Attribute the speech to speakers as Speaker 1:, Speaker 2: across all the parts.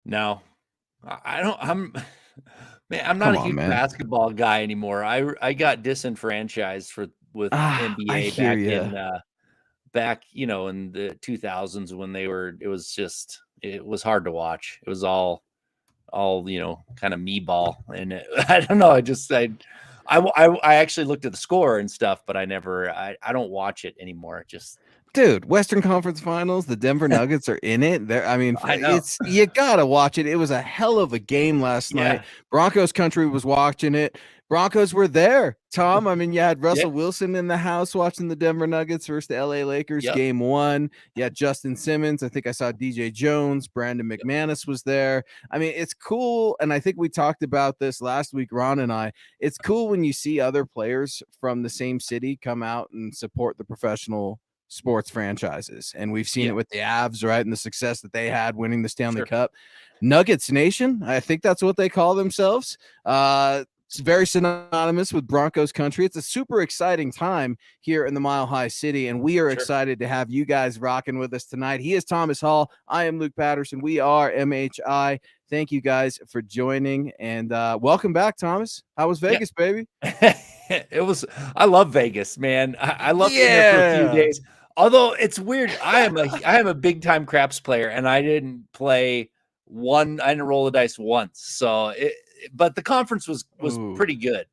Speaker 1: No, I don't. Man, I'm not
Speaker 2: Come
Speaker 1: a
Speaker 2: on,
Speaker 1: huge
Speaker 2: man.
Speaker 1: basketball guy anymore. I got disenfranchised with
Speaker 2: I
Speaker 1: NBA
Speaker 2: hear you.
Speaker 1: back in the 2000s when it was just it was hard to watch. It was all kind of me ball, and I don't know. I actually looked at the score and stuff, but I don't watch it anymore. Just
Speaker 2: Dude, Western Conference Finals, the Denver Nuggets are in it. I mean,
Speaker 1: I know.
Speaker 2: it's you gotta watch it. It was a hell of a game last night.
Speaker 1: Yeah.
Speaker 2: Broncos country was watching it. Broncos were there, Tom. I mean, you had
Speaker 1: Yeah.
Speaker 2: Russell Wilson in the house watching the Denver Nuggets versus the LA Lakers
Speaker 1: Yep.
Speaker 2: game one. You had Justin Simmons. I think I saw DJ Jones. Brandon
Speaker 1: Yep.
Speaker 2: McManus was there. I mean, it's cool. And I think we talked about this last week, Ron and I. It's cool when you see other players from the same city come out and support the professional sports franchises. And we've seen
Speaker 1: Yeah.
Speaker 2: it with the Avs, right? And the success that they had winning the Stanley
Speaker 1: Sure.
Speaker 2: Cup. Nuggets Nation, I think that's what they call themselves. It's very synonymous with Broncos country. It's a super exciting time here in the Mile High City, and we are
Speaker 1: Sure.
Speaker 2: excited to have you guys rocking with us tonight. He is Thomas Hall. I am Luke Patterson. We are MHI. Thank you guys for joining, and welcome back, Thomas. How was
Speaker 1: Yeah.
Speaker 2: Vegas, baby?
Speaker 1: I love Vegas, man. I love being there for a few
Speaker 2: Yeah.
Speaker 1: days. Although it's weird, I am a big time craps player, and I didn't roll the dice once. But the conference was
Speaker 2: Ooh,
Speaker 1: pretty good.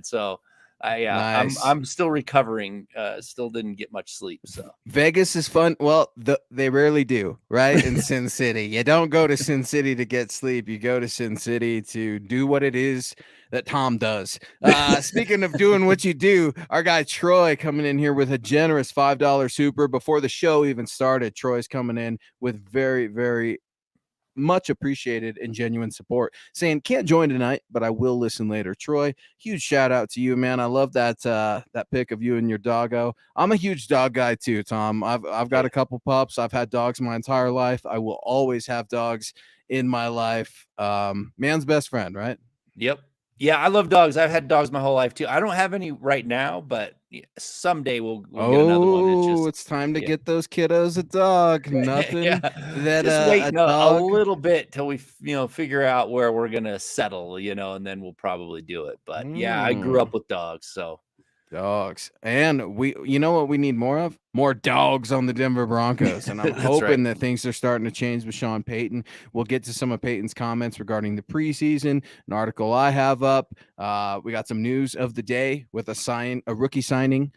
Speaker 1: So
Speaker 2: nice.
Speaker 1: I'm still recovering. Still didn't get much sleep. So
Speaker 2: Vegas is fun. Well, they rarely do, right? In Sin City. You don't go to Sin City to get sleep. You go to Sin City to do what it is that Tom does. Speaking of doing what you do, our guy Troy coming in here with a generous $5 super. Before the show even started, Troy's coming in with very, very much appreciated and genuine support, saying can't join tonight, but I will listen later. Troy, huge shout out to you, man. I love that pic of you and your doggo. I'm a huge dog guy too, Tom. I've got a couple pups. I've had dogs my entire life. I will always have dogs in my life. Man's best friend, right?
Speaker 1: yep. Yeah, I love dogs. I've had dogs my whole life too. I don't have any right now, but someday we'll get another one. It's
Speaker 2: Oh,
Speaker 1: just
Speaker 2: it's time to
Speaker 1: yeah.
Speaker 2: get those kiddos a dog.
Speaker 1: Yeah,
Speaker 2: Nothing that
Speaker 1: just
Speaker 2: a
Speaker 1: waiting a
Speaker 2: dog.
Speaker 1: little bit till we figure out where we're gonna settle, and then we'll probably do it. But yeah, I grew
Speaker 2: Hmm.
Speaker 1: up with dogs, so
Speaker 2: Dogs. And you know what we need more of? More dogs on the Denver Broncos. And I'm
Speaker 1: that's right.
Speaker 2: hoping that things are starting to change with Sean Payton. We'll get to some of Payton's comments regarding the preseason, an article I have up. We got some news of the day with a rookie signing,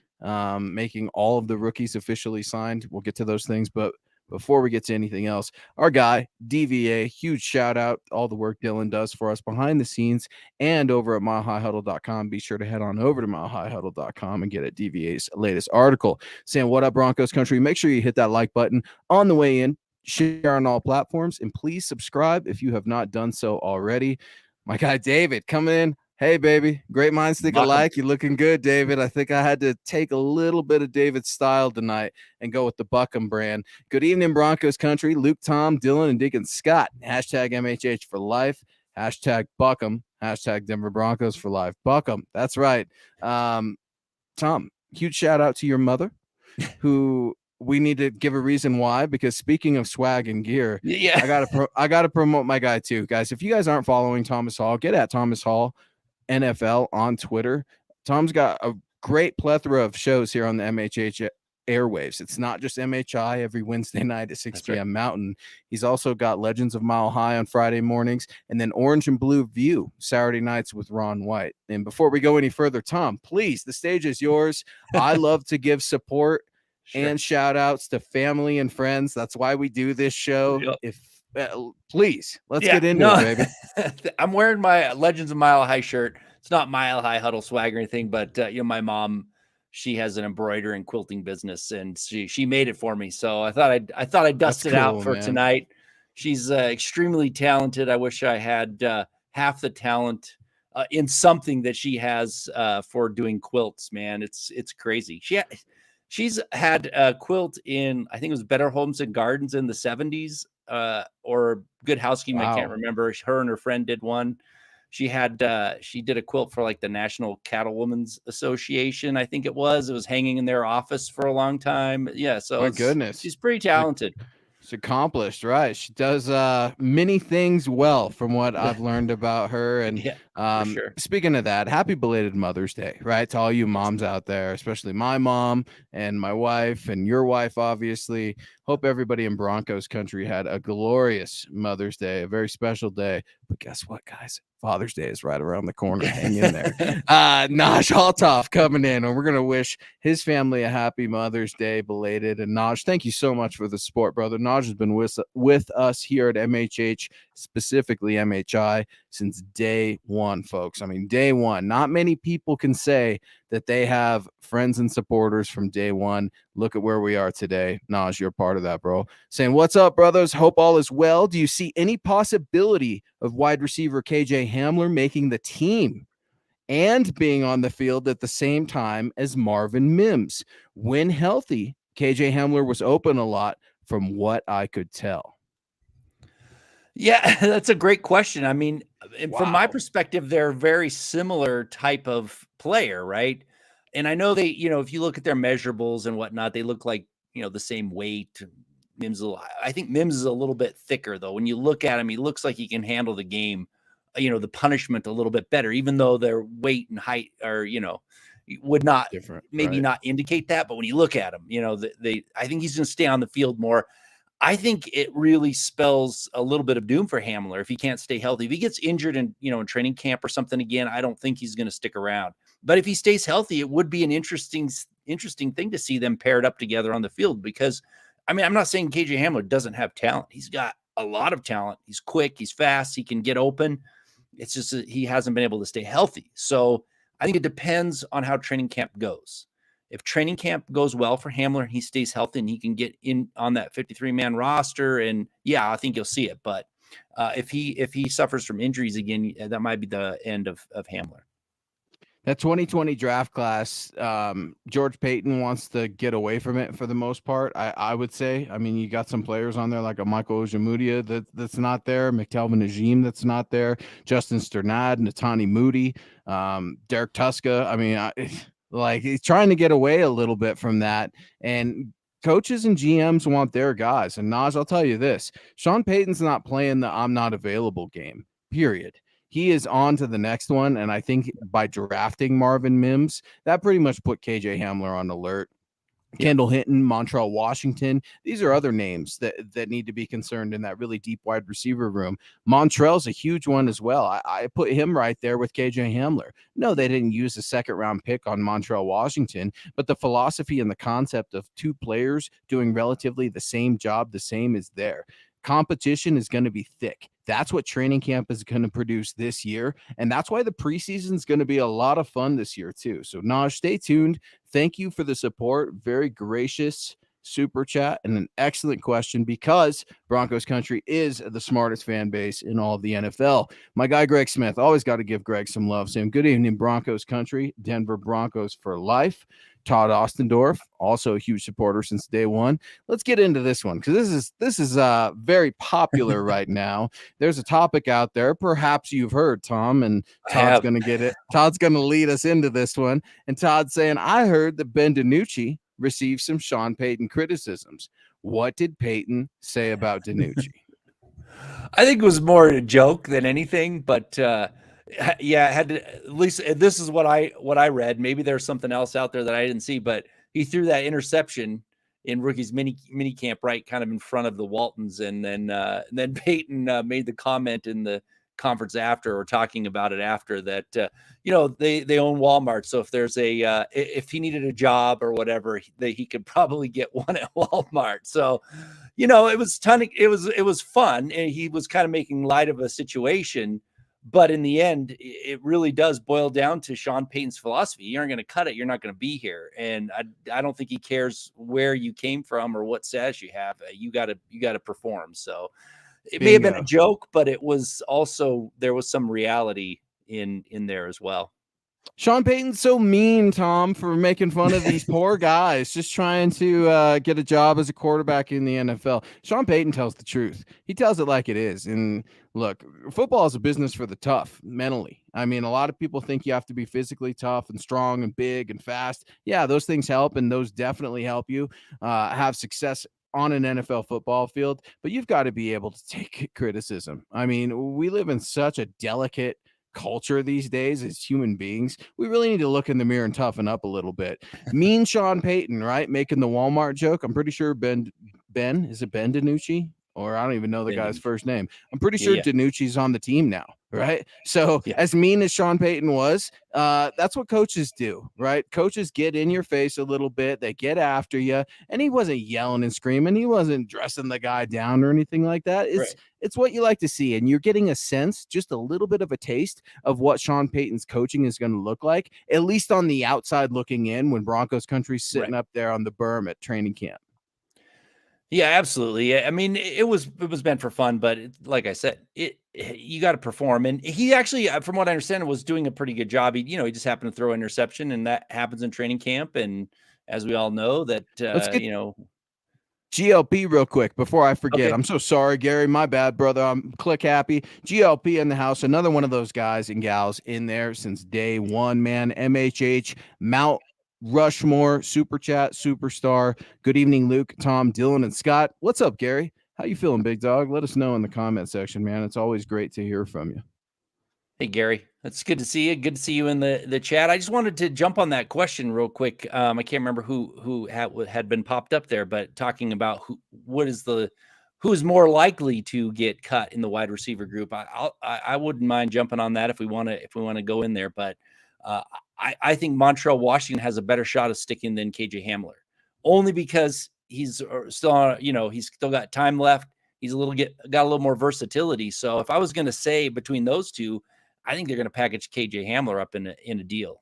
Speaker 2: making all of the rookies officially signed. We'll get to those things. But before we get to anything else, our guy, DVA, huge shout out, all the work Dylan does for us behind the scenes and over at milehighhuddle.com. Be sure to head on over to milehighhuddle.com and get at DVA's latest article saying, "What up, Broncos country?" Make sure you hit that like button on the way in, share on all platforms, and please subscribe if you have not done so already. My guy David coming in. Hey, baby. Great minds think
Speaker 1: Buck 'em.
Speaker 2: alike. You're looking good, David. I think I had to take a little bit of David's style tonight and go with the Buckham brand. Good evening, Broncos country. Luke, Tom, Dylan, and Deacon Scott. Hashtag MHH for life. Hashtag Buckham. Hashtag Denver Broncos for life. Buckham. That's right. Tom, huge shout out to your mother, who we need to give a reason why. Because speaking of swag and gear,
Speaker 1: Yeah.
Speaker 2: I gotta promote my guy too, guys. If you guys aren't following Thomas Hall, get at Thomas Hall NFL on Twitter. Tom's got a great plethora of shows here on the MHH airwaves. It's not just MHI every Wednesday night at 6
Speaker 1: That's right.
Speaker 2: p.m. Mountain. He's also got Legends of Mile High on Friday mornings and then Orange and Blue View Saturday nights with Ron White. And before we go any further, Tom, please, the stage is yours. I love to give support
Speaker 1: Sure.
Speaker 2: and shout outs to family and friends. That's why we do this show.
Speaker 1: Yep.
Speaker 2: If please, let's
Speaker 1: Yeah,
Speaker 2: get into
Speaker 1: no,
Speaker 2: it, baby.
Speaker 1: I'm wearing my Legends of Mile High shirt. It's not Mile High Huddle swag or anything, but my mom, she has an embroidery and quilting business, and she made it for me. So I thought I'd
Speaker 2: That's
Speaker 1: dust it out
Speaker 2: cool,
Speaker 1: for
Speaker 2: man.
Speaker 1: tonight. She's extremely talented. I wish I had half the talent in something that she has for doing quilts. Man, it's crazy. She's had a quilt in, I think it was Better Homes and Gardens in the 70s, or Good Housekeeping. I can't
Speaker 2: Wow.
Speaker 1: remember. Her and her friend did one. She did a quilt for like the National Cattlewomen's Association. I think it was hanging in their office for a long time. Yeah. So
Speaker 2: My goodness.
Speaker 1: she's pretty
Speaker 2: She's a
Speaker 1: talented.
Speaker 2: It's accomplished, right? She does many things well from what I've learned about her. And
Speaker 1: Yeah, for sure.
Speaker 2: speaking of that, happy belated Mother's Day, right? To all you
Speaker 1: Yes.
Speaker 2: moms out there, especially my mom and my wife and your wife, obviously. Hope everybody in Broncos country had a glorious Mother's Day, a very special day. But guess what, guys? Father's Day is right around the corner. Hang in there. Naj Althoff coming in, and we're going to wish his family a happy Mother's Day belated. And Naj, thank you so much for the support, brother. Naj has been with us here at MHH, specifically MHI, since day one, folks. I mean, day one. Not many people can say that they have friends and supporters from day one. Look at where we are today. Naj, you're part of that, bro. Saying, what's up, brothers? Hope all is well. Do you see any possibility of wide receiver KJ Hamler making the team and being on the field at the same time as Marvin Mims? When healthy, KJ Hamler was open a lot from what I could tell.
Speaker 1: Yeah, that's a great question. I mean, from my
Speaker 2: Wow.
Speaker 1: perspective, they're a very similar type of player, right? And I know they, if you look at their measurables and whatnot, they look like, the same weight. I think Mims is a little bit thicker, though. When you look at him, he looks like he can handle the game, the punishment a little bit better, even though their weight and height are, would not
Speaker 2: Different,
Speaker 1: maybe
Speaker 2: right?
Speaker 1: not indicate that. But when you look at him, I think he's going to stay on the field more. I think it really spells a little bit of doom for Hamler if he can't stay healthy. If he gets injured in training camp or something again, I don't think he's going to stick around. But if he stays healthy, it would be an interesting thing to see them paired up together on the field. Because, I mean, I'm not saying KJ Hamler doesn't have talent. He's got a lot of talent. He's quick. He's fast. He can get open. It's just that he hasn't been able to stay healthy. So I think it depends on how training camp goes. If training camp goes well for Hamler and he stays healthy and he can get in on that 53-man roster, and yeah, I think you'll see it. But if he suffers from injuries again, that might be the end of Hamler.
Speaker 2: That 2020 draft class, George Payton wants to get away from it for the most part. I would say. I mean, you got some players on there like a Michael Ojemudia that's not there, McTelvin Najim that's not there, Justin Sternad, Natani Moody, Derek Tuska. I mean, like he's trying to get away a little bit from that, and coaches and GMs want their guys. And Naj, I'll tell you this: Sean Payton's not playing the "I'm not available" game. Period. He is on to the next one, and I think by drafting Marvin Mims, that pretty much put KJ Hamler on alert. Kendall Hinton, Montreal, Washington. These are other names that need to be concerned in that really deep wide receiver room. Montreal's a huge one as well. I put him right there with KJ Hamler. No, they didn't use a second-round pick on Montreal, Washington, but the philosophy and the concept of two players doing relatively the same job, the same is there. Competition is going to be thick. That's what training camp is going to produce this year. And that's why the preseason is going to be a lot of fun this year, too. So, Naj, stay tuned. Thank you for the support. Very gracious super chat and an excellent question, because Broncos country is the smartest fan base in all of the NFL. My guy, Greg Smith, always got to give Greg some love. Saying, good evening, Broncos country, Denver Broncos for life. Todd Ostendorf, also a huge supporter since day one. Let's get into this one, because this is very popular right now. There's a topic out there, perhaps you've heard, Tom, and Todd's going to get it. Todd's going to lead us into this one. And Todd's saying, I heard that Ben DiNucci received some Sean Payton criticisms. What did Payton say about DiNucci?
Speaker 1: I think it was more a joke than anything, but yeah, I had to, at least this is what I read. Maybe there's something else out there that I didn't see, but he threw that interception in rookies mini camp right kind of in front of the Waltons, and then Payton made the comment in the conference after, or talking about it after, that they own Walmart, so if there's if he needed a job or whatever, he could probably get one at Walmart. So it was fun, and he was kind of making light of a situation. But in the end, it really does boil down to Sean Payton's philosophy. You aren't going to cut it, you're not going to be here. And I don't think he cares where you came from or what status you have. You got to perform. So it may have been a joke, but it was also, there was some reality in there as well.
Speaker 2: Sean Payton's so mean, Tom, for making fun of these poor guys just trying to get a job as a quarterback in the NFL. Sean Payton tells the truth. He tells it like it is. And look, football is a business for the tough mentally. I mean, a lot of people think you have to be physically tough and strong and big and fast. Yeah, those things help, and those definitely help you have success on an NFL football field, but you've got to be able to take criticism. I mean, we live in such a delicate culture these days as human beings. We really need to look in the mirror and toughen up a little bit. Mean Sean Payton, right? Making the Walmart joke. I'm pretty sure is it Ben DiNucci? Or I don't even know the guy's first name. I'm pretty sure
Speaker 1: Yeah.
Speaker 2: DiNucci's on the team now, right? So
Speaker 1: Yeah.
Speaker 2: as mean as Sean Payton was, that's what coaches do, right? Coaches get in your face a little bit. They get after you. And he wasn't yelling and screaming. He wasn't dressing the guy down or anything like that. It's what you like to see. And you're getting a sense, just a little bit of a taste of what Sean Payton's coaching is going to look like, at least on the outside looking in when Broncos country's sitting up there on the berm at training camp.
Speaker 1: Yeah, absolutely. I mean, it was meant for fun, but like I said, you got to perform. And he actually, from what I understand, was doing a pretty good job. He just happened to throw an interception, and that happens in training camp. And as we all know, that
Speaker 2: Let's get GLP real quick before I forget.
Speaker 1: Okay.
Speaker 2: I'm so sorry, Gary. My bad, brother. I'm click happy. GLP in the house. Another one of those guys and gals in there since day one, man. MHH, Mount Rushmore, Super Chat, Superstar. Good evening, Luke, Tom, Dylan, and Scott. What's up, Gary? How you feeling, big dog? Let us know in the comment section, man. It's always great to hear from you.
Speaker 1: Hey, Gary. It's good to see you. Good to see you in the chat. I just wanted to jump on that question real quick. I can't remember who had been popped up there, but talking about who's more likely to get cut in the wide receiver group. I wouldn't mind jumping on that if we want to go in there, but I think Montreal Washington has a better shot of sticking than KJ Hamler, only because he's still on, he's still got time left. He's got a little more versatility. So if I was going to say between those two, I think they're going to package KJ Hamler up in a deal.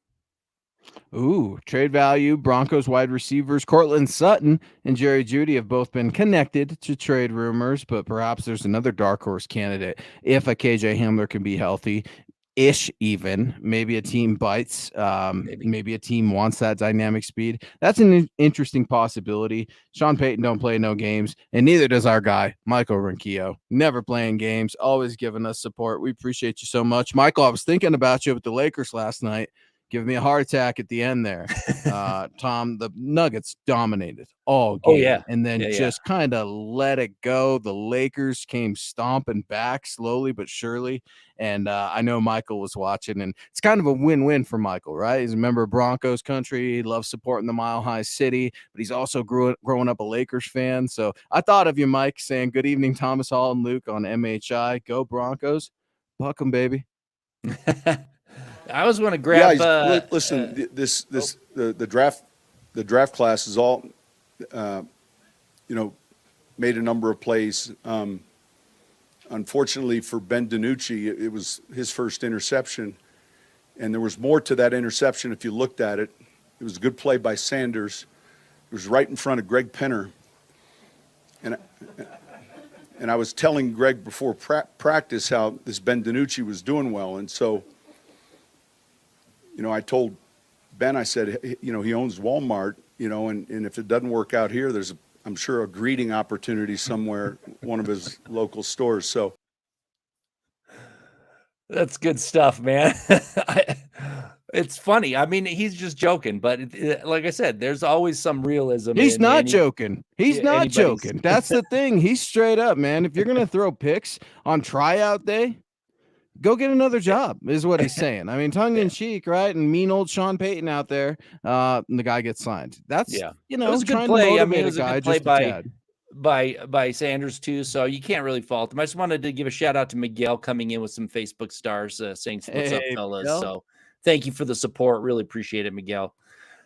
Speaker 2: Ooh, trade value. Broncos wide receivers Cortland Sutton and Jerry Jeudy have both been connected to trade rumors, but perhaps there's another dark horse candidate if a KJ Hamler can be healthy. Even maybe a team bites, maybe a team wants that dynamic speed. That's an interesting possibility. Sean Payton don't play no games, and neither does our guy Michael Ronquillo. Never playing games, always giving us support. We appreciate you so much, Michael. I was thinking about you with the Lakers last night. Give me a heart attack at the end there. Tom, the Nuggets dominated all game and then just kind of let it go. The Lakers came stomping back slowly but surely. And I know Michael was watching, and it's kind of a win-win for Michael, right? He's a member of Broncos country. He loves supporting the Mile High City, but he's also growing up a Lakers fan. So I thought of you, Mike, saying good evening, Thomas Hall and Luke on MHI. Go Broncos. Buck 'em, baby.
Speaker 1: I always want to grab.
Speaker 3: Listen, the draft class is all, made a number of plays. Unfortunately for Ben DiNucci, it was his first interception, and there was more to that interception if you looked at it. It was a good play by Sanders. It was right in front of Greg Penner, and I was telling Greg before practice how this Ben DiNucci was doing well, and so. I told Ben, I said, he owns Walmart, and if it doesn't work out here, there's, I'm sure, a greeting opportunity somewhere, one of his local stores. So
Speaker 1: that's good stuff, man. It's funny. I mean, he's just joking, but like I said, there's always some realism.
Speaker 2: He's not joking. He's not joking. That's the thing. He's straight up, man. If you're going to throw picks on tryout day, go get another job is what he's saying. I mean, tongue in cheek, right? And mean old Sean Payton out there, and the guy gets signed. That's it
Speaker 1: was a good play. I mean, it was a good play by Sanders too. So you can't really fault him. I just wanted to give a shout out to Miguel coming in with some Facebook stars saying, "What's up, fellas?" Miguel. So thank you for the support. Really appreciate it, Miguel.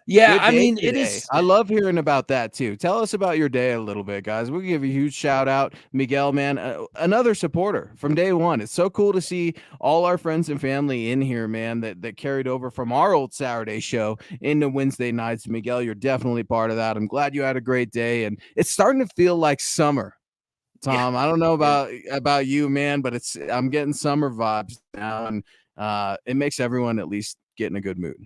Speaker 1: Yeah, I mean, it is.
Speaker 2: I love hearing about that too. Tell us about your day a little bit, guys. We'll give you a huge shout out, Miguel, man. Another supporter from day one. It's so cool to see all our friends and family in here, man, that carried over from our old Saturday show into Wednesday nights. Miguel, you're definitely part of that. I'm glad you had a great day, and it's starting to feel like summer. Tom, I don't know about you, man, but I'm getting summer vibes now, and it makes everyone at least get in a good mood.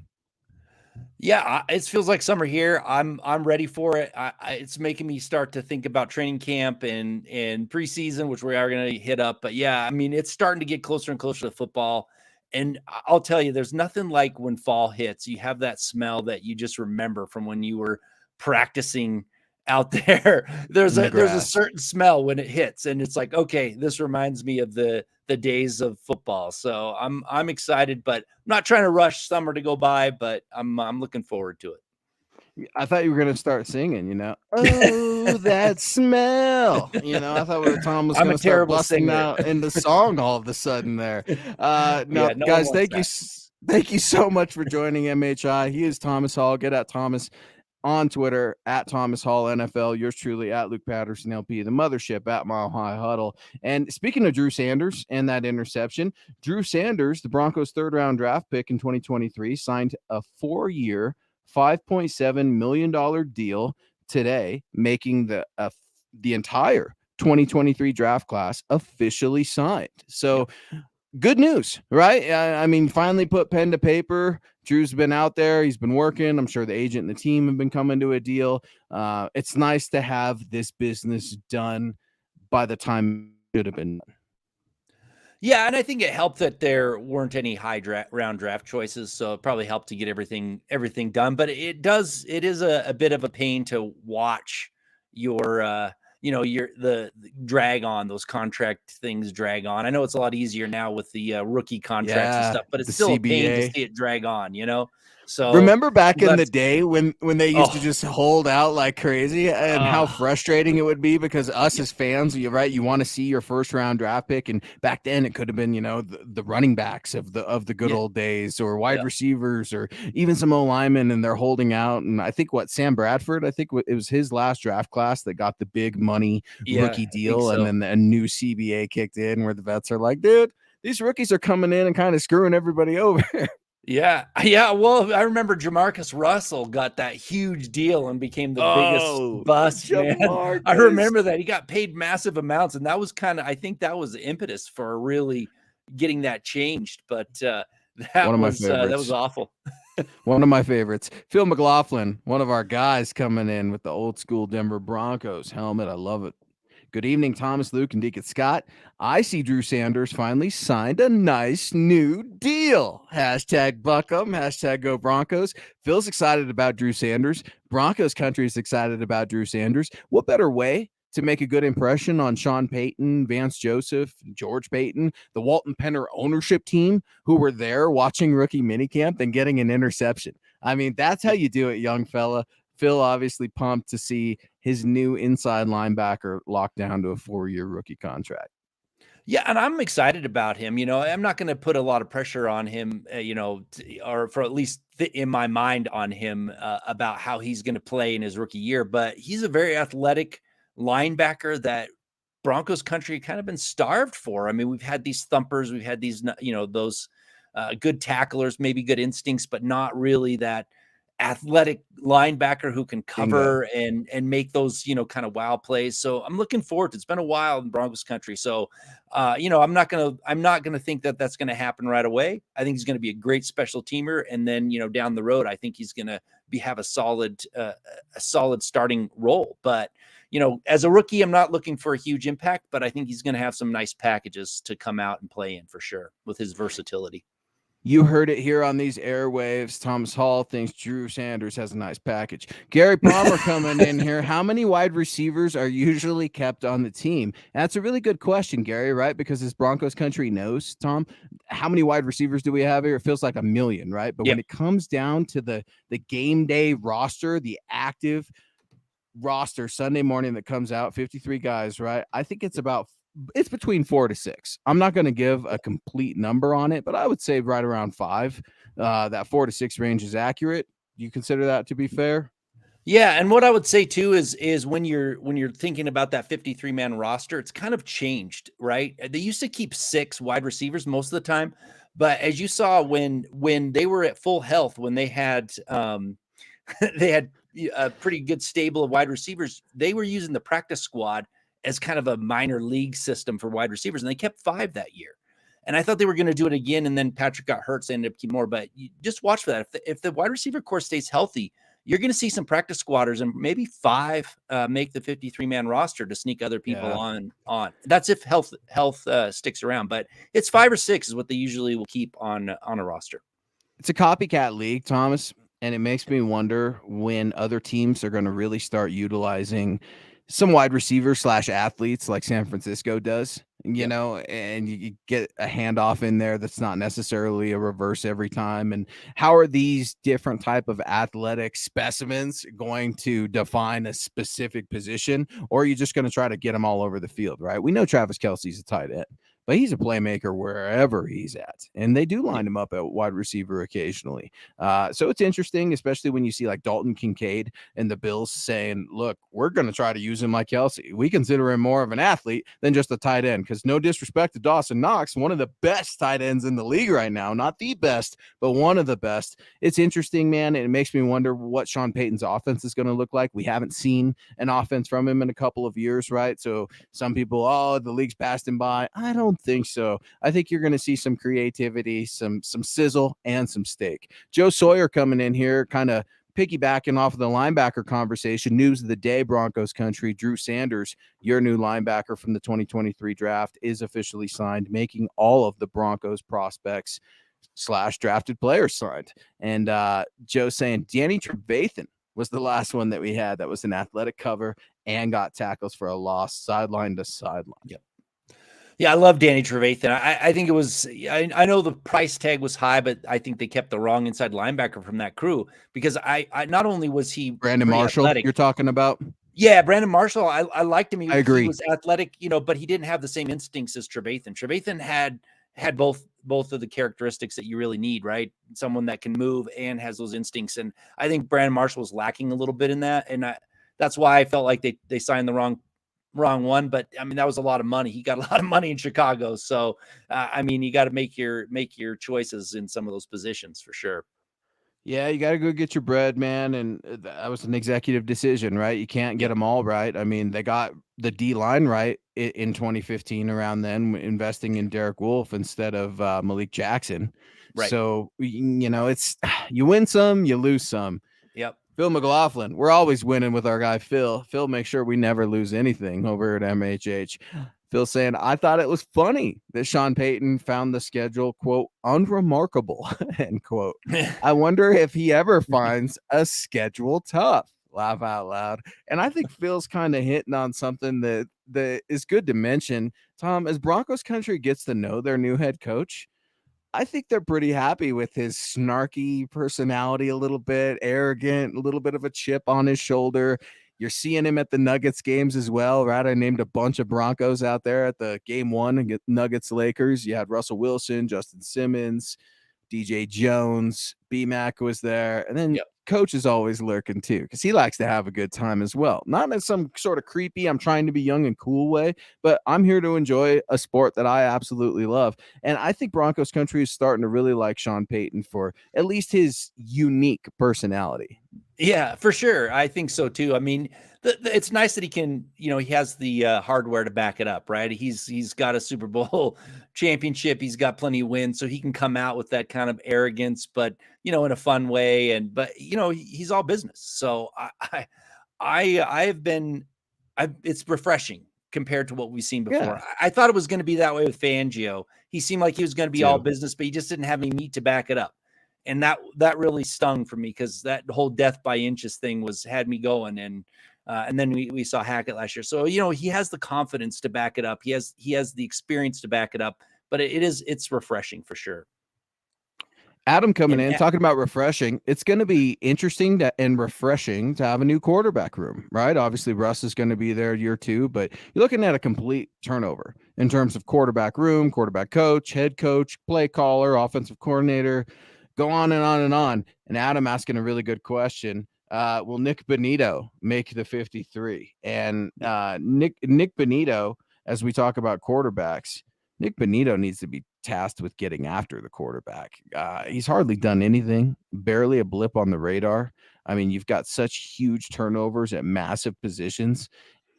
Speaker 1: Yeah, it feels like summer here. I'm ready for it. It's making me start to think about training camp and preseason, which we are going to hit up. But yeah, I mean, it's starting to get closer and closer to football. And I'll tell you, there's nothing like when fall hits. You have that smell that you just remember from when you were practicing out there. There's
Speaker 2: In the
Speaker 1: a
Speaker 2: grass.
Speaker 1: certain smell when it hits, and it's like, okay, this reminds me of the days of football. So I'm excited, but I'm not trying to rush summer to go by, but I'm looking forward to it.
Speaker 2: I thought you were gonna start singing, Oh, that smell. I thought Tom was
Speaker 1: I'm a
Speaker 2: gonna start
Speaker 1: terrible
Speaker 2: busting
Speaker 1: singer.
Speaker 2: out into song all of a sudden there. No,
Speaker 1: Yeah, no one
Speaker 2: guys,
Speaker 1: wants
Speaker 2: thank you so much for joining MHI. He is Thomas Hall. Get at Thomas on Twitter at Thomas Hall NFL. Yours truly at Luke Patterson LP, the mothership at Mile High Huddle. And speaking of Drew Sanders and that interception, Drew Sanders, the Broncos' third-round draft pick in 2023, signed a 4-year, $5.7 million deal today, making the entire 2023 draft class officially signed. So good news, right? I mean, finally put pen to paper. Drew's been out there. He's been working. I'm sure the agent and the team have been coming to a deal. It's nice to have this business done by the time it should have been done.
Speaker 1: Yeah, and I think it helped that there weren't any round draft choices, so it probably helped to get everything done. But it is a bit of a pain to watch your the drag on, those contract things drag on. I know it's a lot easier now with the rookie contracts and stuff, but it's
Speaker 2: the
Speaker 1: still a pain to
Speaker 2: CBA.
Speaker 1: see it drag on. So
Speaker 2: Remember back in the
Speaker 1: that's
Speaker 2: day when they used to just hold out like crazy, and how frustrating it would be, because us as fans, you're right, you want to see your first round draft pick, and back then it could have been the running backs of the good old days, or wide receivers, or even some O-linemen, and they're holding out. And I think Sam Bradford, it was his last draft class that got the big money rookie deal, and then a new CBA kicked in where the vets are like, dude, these rookies are coming in and kind of screwing everybody over.
Speaker 1: Yeah. Well, I remember Jamarcus Russell got that huge deal and became the biggest bust, man. I remember that. He got paid massive amounts, and that was I think that was the impetus for really getting that changed. But that was awful.
Speaker 2: One of my favorites, Phil McLaughlin, one of our guys, coming in with the old school Denver Broncos helmet. I love it. Good evening, Thomas, Luke, and Deacon Scott. I see Drew Sanders finally signed a nice new deal. Hashtag Buckham, hashtag Go Broncos. Phil's excited about Drew Sanders. Broncos country is excited about Drew Sanders. What better way to make a good impression on Sean Payton, Vance Joseph, George Payton, the Walton Penner ownership team who were there watching rookie minicamp than getting an interception? I mean, that's how you do it, young fella. Phil obviously pumped to see his new inside linebacker locked down to a 4-year rookie contract.
Speaker 1: Yeah, and I'm excited about him. I'm not going to put a lot of pressure on him, or for at least in my mind on him about how he's going to play in his rookie year. But he's a very athletic linebacker that Broncos country kind of been starved for. I mean, we've had these thumpers, we've had these, those good tacklers, maybe good instincts, but not really that athletic linebacker who can cover and make those, kind of wow plays. So I'm looking forward to it. It's been a while in Broncos country. So, I'm not going to think that that's going to happen right away. I think he's going to be a great special teamer. And then, down the road, I think he's going to have a solid starting role. But, as a rookie, I'm not looking for a huge impact, but I think he's going to have some nice packages to come out and play in for sure with his versatility.
Speaker 2: You heard it here on these airwaves. Thomas Hall thinks Drew Sanders has a nice package. Gary Palmer coming in here. How many wide receivers are usually kept on the team? That's a really good question, Gary, right? Because as Broncos country knows, Tom, how many wide receivers do we have here? It feels like a million, right? But when it comes down to the game day roster, the active roster Sunday morning that comes out, 53 guys, right? I think it's between 4 to 6. I'm not going to give a complete number on it, but I would say right around 5. That 4 to 6 range is accurate. Do you consider that to be fair?
Speaker 1: Yeah, and what I would say too is when you're thinking about that 53-man roster, it's kind of changed, right? They used to keep 6 wide receivers most of the time, but as you saw when they were at full health, when they had they had a pretty good stable of wide receivers, they were using the practice squad as kind of a minor league system for wide receivers, and they kept 5 that year. And I thought they were going to do it again, and then Patrick got hurt, so they ended up keeping more. But you just watch for that. If the wide receiver core stays healthy, you're going to see some practice squatters, and maybe 5 make the 53-man roster to sneak other people on. That's if health sticks around, but it's 5 or 6 is what they usually will keep on a roster.
Speaker 2: It's a copycat league, Thomas. And it makes me wonder when other teams are going to really start utilizing some wide receivers / athletes like San Francisco does,
Speaker 1: Yep.
Speaker 2: and you get a handoff in there that's not necessarily a reverse every time. And how are these different type of athletic specimens going to define a specific position, or are you just going to try to get them all over the field, right? We know Travis Kelce's a tight end, but he's a playmaker wherever he's at. And they do line him up at wide receiver occasionally. So it's interesting, especially when you see like Dalton Kincaid and the Bills saying, look, we're going to try to use him like Kelsey. We consider him more of an athlete than just a tight end, because no disrespect to Dawson Knox, one of the best tight ends in the league right now, not the best, but one of the best. It's interesting, man. And it makes me wonder what Sean Payton's offense is going to look like. We haven't seen an offense from him in a couple of years, right? So some people, oh, the league's passed him by. I don't think so. I think you're going to see some creativity, some sizzle, and some steak. Joe Sawyer coming in here, kind of piggybacking off of the linebacker conversation. News of the day, Broncos country. Drew Sanders, your new linebacker from the 2023 draft, is officially signed, making all of the Broncos prospects / drafted players signed. And Joe saying Danny Trevathan was the last one that we had that was an athletic cover and got tackles for a loss, sideline to sideline.
Speaker 1: Yep. Yeah, I love Danny Trevathan. I think it was, I know the price tag was high, but I think they kept the wrong inside linebacker from that crew, because I not only was he
Speaker 2: Brandon Marshall,
Speaker 1: athletic,
Speaker 2: you're talking about?
Speaker 1: Yeah, Brandon Marshall. I liked him.
Speaker 2: I agree.
Speaker 1: He was athletic, but he didn't have the same instincts as Trevathan. Trevathan had both of the characteristics that you really need, right? Someone that can move and has those instincts. And I think Brandon Marshall was lacking a little bit in that. And that's why I felt like they signed the wrong one. But I mean, that was a lot of money. He got a lot of money in Chicago. So, I mean, you got to make your choices in some of those positions for sure.
Speaker 2: Yeah, you got to go get your bread, man. And that was an executive decision, right? You can't get them all right. I mean, they got the D line right in 2015 around then, investing in Derek Wolfe instead of Malik Jackson.
Speaker 1: Right.
Speaker 2: So, it's you win some, you lose some.
Speaker 1: Yep.
Speaker 2: Phil McLaughlin, we're always winning with our guy, Phil. Phil makes sure we never lose anything over at MHH. Phil saying, I thought it was funny that Sean Payton found the schedule, quote, unremarkable, end quote. I wonder if he ever finds a schedule tough. Laugh out loud. And I think Phil's kind of hitting on something that is good to mention. Tom, as Broncos country gets to know their new head coach, I think they're pretty happy with his snarky personality, a little bit arrogant, a little bit of a chip on his shoulder. You're seeing him at the Nuggets games as well, right? I named a bunch of Broncos out there at the game one and get Nuggets Lakers. You had Russell Wilson, Justin Simmons, DJ Jones, B-Mac was there. And then Coach is always lurking too, because he likes to have a good time as well. Not in some sort of creepy, I'm trying to be young and cool way, but I'm here to enjoy a sport that I absolutely love. And I think Broncos country is starting to really like Sean Payton for at least his unique personality.
Speaker 1: Yeah, for sure. I think so too. I mean, it's nice that he can, he has the hardware to back it up, right? He's got a Super Bowl championship. He's got plenty of wins, so he can come out with that kind of arrogance, but in a fun way. But he's all business. So it's refreshing compared to what we've seen before.
Speaker 2: Yeah.
Speaker 1: I thought it was going to be that way with Fangio. He seemed like he was going to be all business, but he just didn't have any meat to back it up. And that really stung for me, because that whole death by inches thing had me going. And then we saw Hackett last year. So, he has the confidence to back it up. He has the experience to back it up, but it's refreshing for sure.
Speaker 2: Adam coming in, talking about refreshing. It's going to be interesting and refreshing to have a new quarterback room, right? Obviously, Russ is going to be there year 2, but you're looking at a complete turnover in terms of quarterback room, quarterback coach, head coach, play caller, offensive coordinator, go on and on and on. And Adam asking a really good question. Will Nick Bonito make the 53? And Nick Bonito, as we talk about quarterbacks, Nick Bonito needs to be tasked with getting after the quarterback. He's hardly done anything, barely a blip on the radar. I mean, you've got such huge turnovers at massive positions.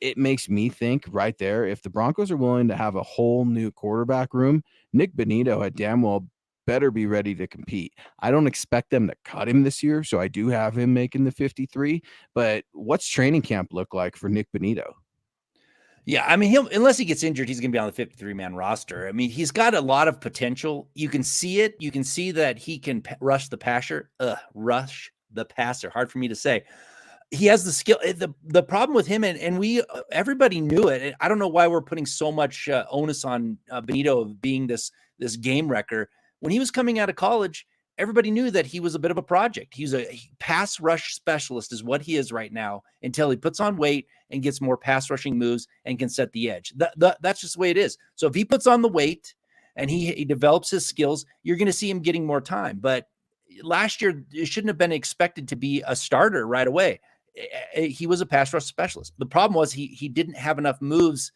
Speaker 2: It makes me think right there, if the Broncos are willing to have a whole new quarterback room, Nick Bonito had damn well better be ready to compete. I don't expect them to cut him this year, so I do have him making the 53. But what's training camp look like for Nick Bonito?
Speaker 1: Yeah, I mean, unless he gets injured, he's going to be on the 53-man roster. I mean, he's got a lot of potential. You can see it. You can see that he can rush the passer. the passer. Hard for me to say. He has the skill. The problem with him, and everybody knew it. I don't know why we're putting so much onus on Benito of being this game wrecker. When he was coming out of college, everybody knew that he was a bit of a project. He's a pass rush specialist is what he is right now until he puts on weight and gets more pass rushing moves and can set the edge. That's just the way it is. So if he puts on the weight and he develops his skills, you're going to see him getting more time. But last year, it shouldn't have been expected to be a starter right away. He was a pass rush specialist. The problem was he didn't have enough moves,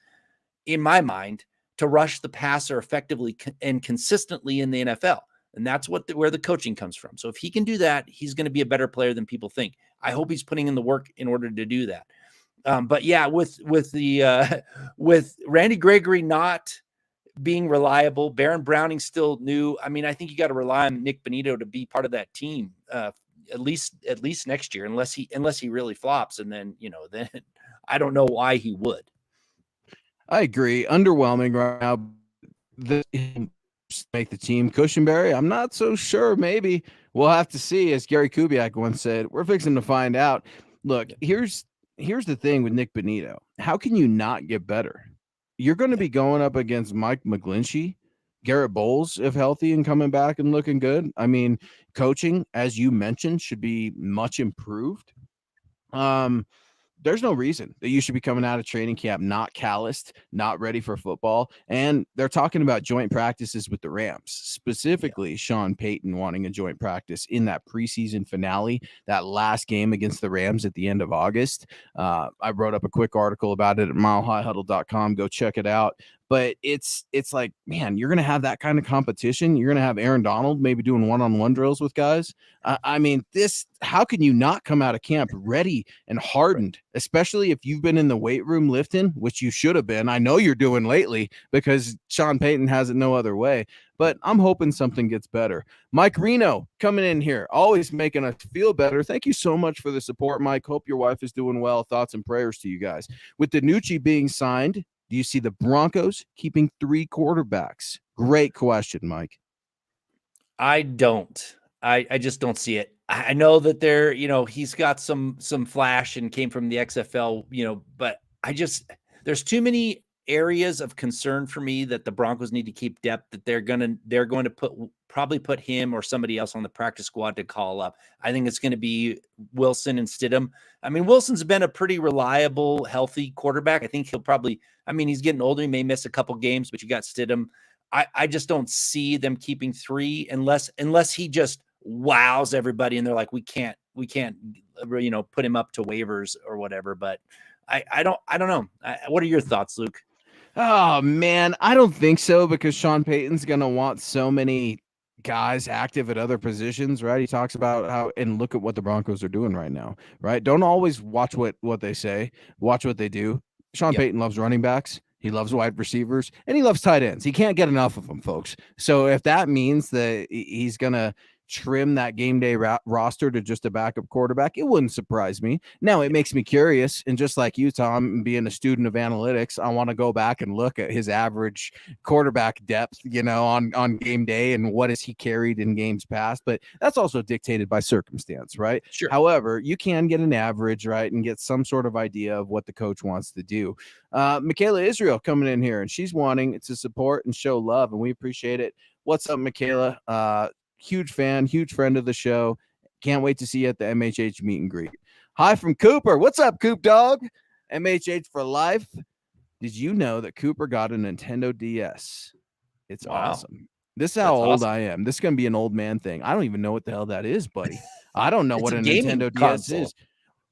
Speaker 1: in my mind, to rush the passer effectively and consistently in the NFL. And that's where the coaching comes from. So if he can do that, he's going to be a better player than people think. I hope he's putting in the work in order to do that. But yeah, with Randy Gregory not being reliable, Baron Browning still new. I mean, I think you got to rely on Nick Benito to be part of that team. At least next year, unless he really flops. And then, then I don't know why he would.
Speaker 2: I agree. Underwhelming right now. Make the team. Cushenberry, I'm not so sure. Maybe we'll have to see. As Gary Kubiak once said, we're fixing to find out. Look, here's the thing with Nick Benito. How can you not get better? You're going to be going up against Mike McGlinchey, Garrett Bowles, if healthy and coming back and looking good. I mean, coaching, as you mentioned, should be much improved. There's no reason that you should be coming out of training camp not calloused, not ready for football. And they're talking about joint practices with the Rams, specifically Sean Payton wanting a joint practice in that preseason finale, that last game against the Rams at the end of August. I wrote up a quick article about it at milehighhuddle.com. Go check it out. But it's like, man, you're going to have that kind of competition. You're going to have Aaron Donald maybe doing one-on-one drills with guys. I mean, how can you not come out of camp ready and hardened, especially if you've been in the weight room lifting, which you should have been. I know you're doing lately because Sean Payton has it no other way. But I'm hoping something gets better. Mike Reno coming in here, always making us feel better. Thank you so much for the support, Mike. Hope your wife is doing well. Thoughts and prayers to you guys. With DiNucci being signed, do you see the Broncos keeping 3 quarterbacks? Great question, Mike. I
Speaker 1: don't. I just don't see it. I know that he's got some flash and came from the XFL, but there's too many areas of concern for me that the Broncos need to keep depth, that they're going to probably put him or somebody else on the practice squad to call up. I think it's going to be Wilson and Stidham. I mean, Wilson's been a pretty reliable, healthy quarterback. I think he's getting older. He may miss a couple games, but you got Stidham. I just don't see them keeping 3 unless he just wows everybody and they're like, we can't, put him up to waivers or whatever. But I don't know. What are your thoughts, Luke?
Speaker 2: Oh man, I don't think so, because Sean Payton's going to want so many guys active at other positions, right? He talks about how, and look at what the Broncos are doing right now, right? Don't always watch what they say, watch what they do. Sean Payton loves running backs. He loves wide receivers, and he loves tight ends. He can't get enough of them, folks. So if that means that he's going to trim that game day roster to just a backup quarterback, it wouldn't surprise me. Now, it makes me curious, and just like you, Tom, being a student of analytics, I want to go back and look at his average quarterback depth, on game day, and what has he carried in games past. But that's also dictated by circumstance, right?
Speaker 1: Sure.
Speaker 2: However, you can get an average, right, and get some sort of idea of what the coach wants to do. Michaela Israel coming in here, and she's wanting to support and show love, and we appreciate it. What's up, Michaela? Huge fan, huge friend of the show. Can't wait to see you at the MHH meet and greet. Hi from Cooper. What's up, Coop Dog? MHH for life. Did you know that Cooper got a Nintendo DS? It's awesome. This is how old I am. This is going to be an old man thing. I don't even know what the hell that is, buddy. I don't know what a Nintendo DS is.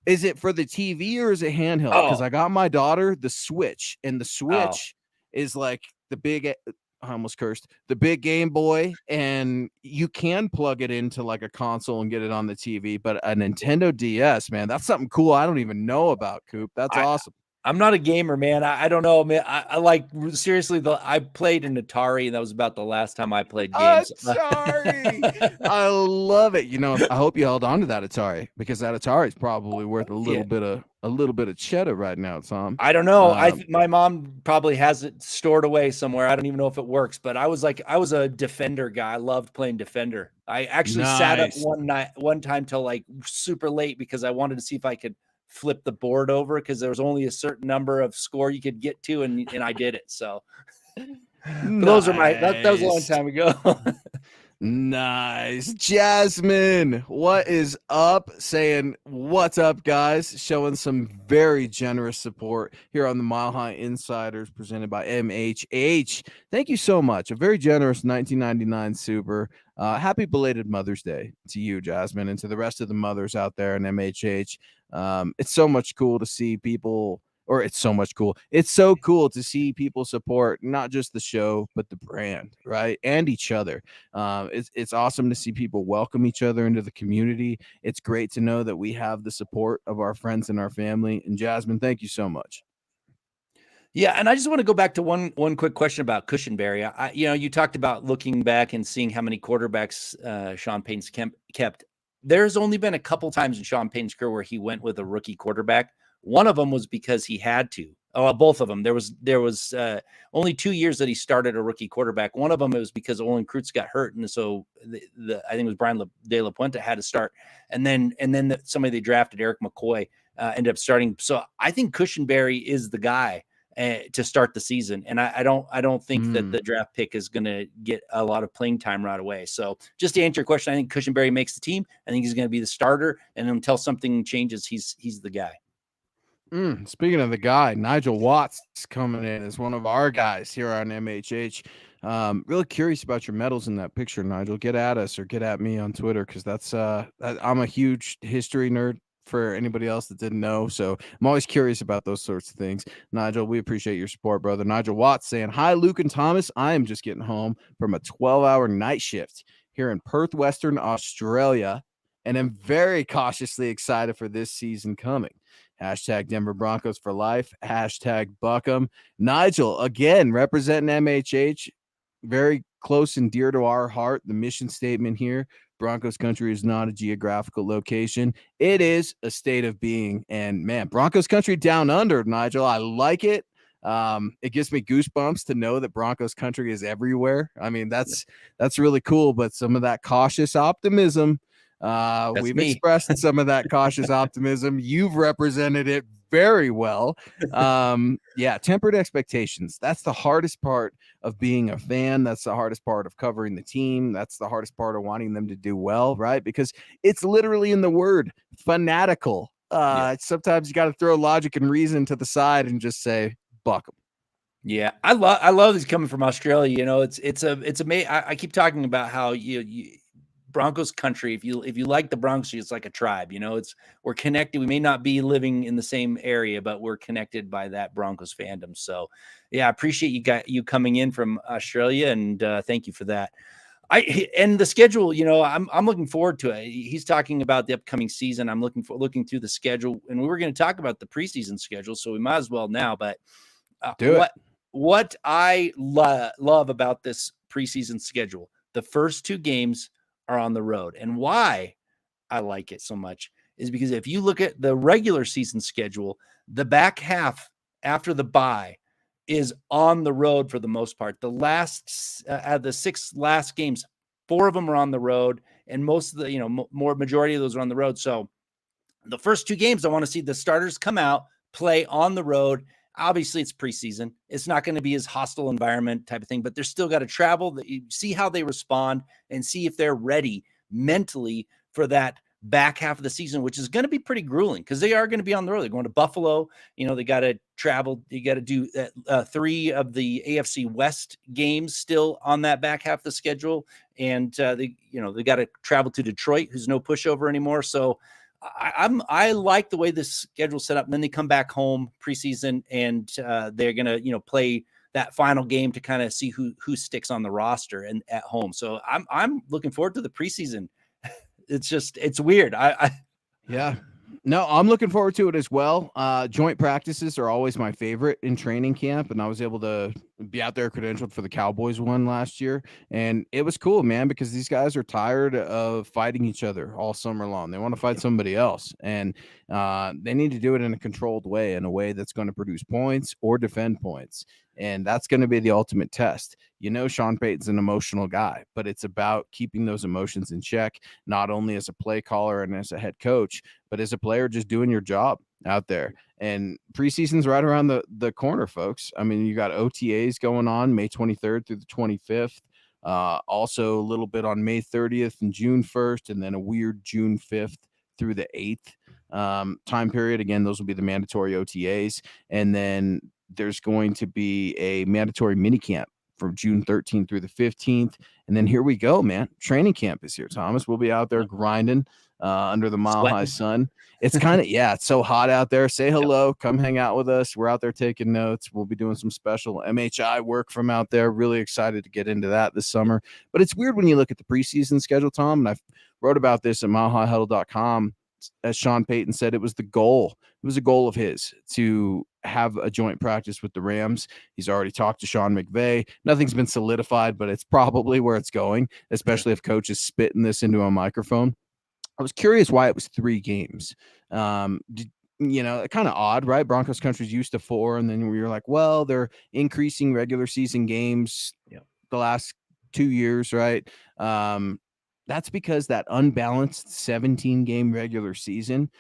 Speaker 2: Is it for the TV or is it handheld? Because I got my daughter the Switch, and the Switch is like the big... I almost cursed, the big Game Boy, and you can plug it into like a console and get it on the TV, but a Nintendo DS, man, that's something cool I don't even know about, Coop. That's awesome.
Speaker 1: I'm not a gamer, man. I don't know, man. I like, seriously, I played an Atari, and that was about the last time I played games.
Speaker 2: Atari! I love it. I hope you held on to that Atari, because that Atari is probably worth a little bit of a little bit of cheddar right now, Tom.
Speaker 1: I don't know. My mom probably has it stored away somewhere. I don't even know if it works, but I was a defender guy. I loved playing defender. I actually sat up one time till like super late because I wanted to see if I could flip the board over because there was only a certain number of score you could get to, and I did it. So those are that was a long time ago.
Speaker 2: Nice. Jasmine, what is up? Saying what's up, guys? Showing some very generous support here on the Mile High Insiders presented by MHH. Thank you so much. A very generous 1999 super. Happy belated Mother's Day to you, Jasmine, and to the rest of the mothers out there in MHH. It's so much cool to see people. Or it's so much cool. It's so cool to see people support not just the show, but the brand, right? And each other. It's awesome to see people welcome each other into the community. It's great to know that we have the support of our friends and our family. And Jasmine, thank you so much.
Speaker 1: Yeah, and I just want to go back to one quick question about Cushenberry. You talked about looking back and seeing how many quarterbacks Sean Payton's kept. There's only been a couple times in Sean Payton's career where he went with a rookie quarterback. One of them was because he had to. Oh, both of them. There was only 2 years that he started a rookie quarterback. One of them it was because Olin Kreutz got hurt, and so I think it was Brian De La Puente had to start, and then somebody they drafted, Eric McCoy, ended up starting. So I think Cushenberry is the guy to start the season, and I don't think that the draft pick is going to get a lot of playing time right away. So just to answer your question, I think Cushenberry makes the team. I think he's going to be the starter, and until something changes, he's the guy.
Speaker 2: Speaking of the guy, Nigel Watts coming in as one of our guys here on MHH. Really curious about your medals in that picture, Nigel. Get at us or get at me on Twitter because that's I'm a huge history nerd for anybody else that didn't know. So I'm always curious about those sorts of things. Nigel, we appreciate your support, brother. Nigel Watts saying, hi, Luke and Thomas. I am just getting home from a 12-hour night shift here in Perth, Western Australia, and I'm very cautiously excited for this season coming. Hashtag Denver Broncos for life. Hashtag Buckham. Nigel, again, representing MHH. Very close and dear to our heart. The mission statement here, Broncos country is not a geographical location. It is a state of being. And, man, Broncos country down under, Nigel. I like it. It gives me goosebumps to know that Broncos country is everywhere. I mean, that's really cool. But some of that cautious optimism, we've expressed some of that cautious optimism. You've represented it very well. Tempered expectations. That's the hardest part of being a fan. That's the hardest part of covering the team. That's the hardest part of wanting them to do well, right? Because it's literally in the word fanatical. Sometimes you got to throw logic and reason to the side and just say, buck them.
Speaker 1: Yeah, I love these coming from Australia. You know, it's amazing. I keep talking about how you Broncos country. If you like the Broncos, it's like a tribe. You know, we're connected. We may not be living in the same area, but we're connected by that Broncos fandom. So, yeah, I appreciate you coming in from Australia, and thank you for that. And the schedule, you know, I'm looking forward to it. He's talking about the upcoming season. I'm looking through the schedule, and we were going to talk about the preseason schedule, so we might as well now. But what I love about this preseason schedule, the first two games are on the road. And why I like it so much is because if you look at the regular season schedule, the back half after the bye is on the road for the most part. The last the 6 last games, 4 of them are on the road, and most of the, majority of those are on the road. So the first 2 games, I want to see the starters come out, play on the road. Obviously, it's preseason. It's not going to be as hostile environment type of thing, but they're still got to travel. See how they respond and see if they're ready mentally for that back half of the season, which is going to be pretty grueling because they are going to be on the road. They're going to Buffalo. They got to travel. You got to do 3 of the AFC West games still on that back half of the schedule, and they got to travel to Detroit, who's no pushover anymore. So I like the way this schedule's set up. And then they come back home preseason, and they're gonna play that final game to kind of see who sticks on the roster and at home. So I'm looking forward to the preseason. It's weird.
Speaker 2: No, I'm looking forward to it as well. Joint practices are always my favorite in training camp, and I was able to be out there credentialed for the Cowboys one last year. And it was cool, man, because these guys are tired of fighting each other all summer long. They want to fight somebody else. And they need to do it in a controlled way, in a way that's going to produce points or defend points. And that's going to be the ultimate test. Sean Payton's an emotional guy, but it's about keeping those emotions in check, not only as a play caller and as a head coach, but as a player just doing your job out there. And preseason's right around the corner, folks. I mean, you got OTAs going on May 23rd through the 25th. Also a little bit on May 30th and June 1st, and then a weird June 5th through the 8th time period. Again, those will be the mandatory OTAs. And then there's going to be a mandatory minicamp from June 13th through the 15th. And then here we go, man. Training camp is here, Thomas. We'll be out there grinding under the mile-high sun. It's kind of, it's so hot out there. Say hello. Come hang out with us. We're out there taking notes. We'll be doing some special MHI work from out there. Really excited to get into that this summer. But it's weird when you look at the preseason schedule, Tom, and I wrote about this at milehighhuddle.com. As Sean Payton said, it was the goal. It was a goal of his to have a joint practice with the Rams. He's already talked to Sean McVay. Nothing's been solidified, but it's probably where it's going, especially if coach is spitting this into a microphone. I was curious why it was 3 games. Kind of odd, right? Broncos country's used to 4, and then we were like, well, they're increasing regular season games the last 2 years, right? That's because that unbalanced 17-game regular season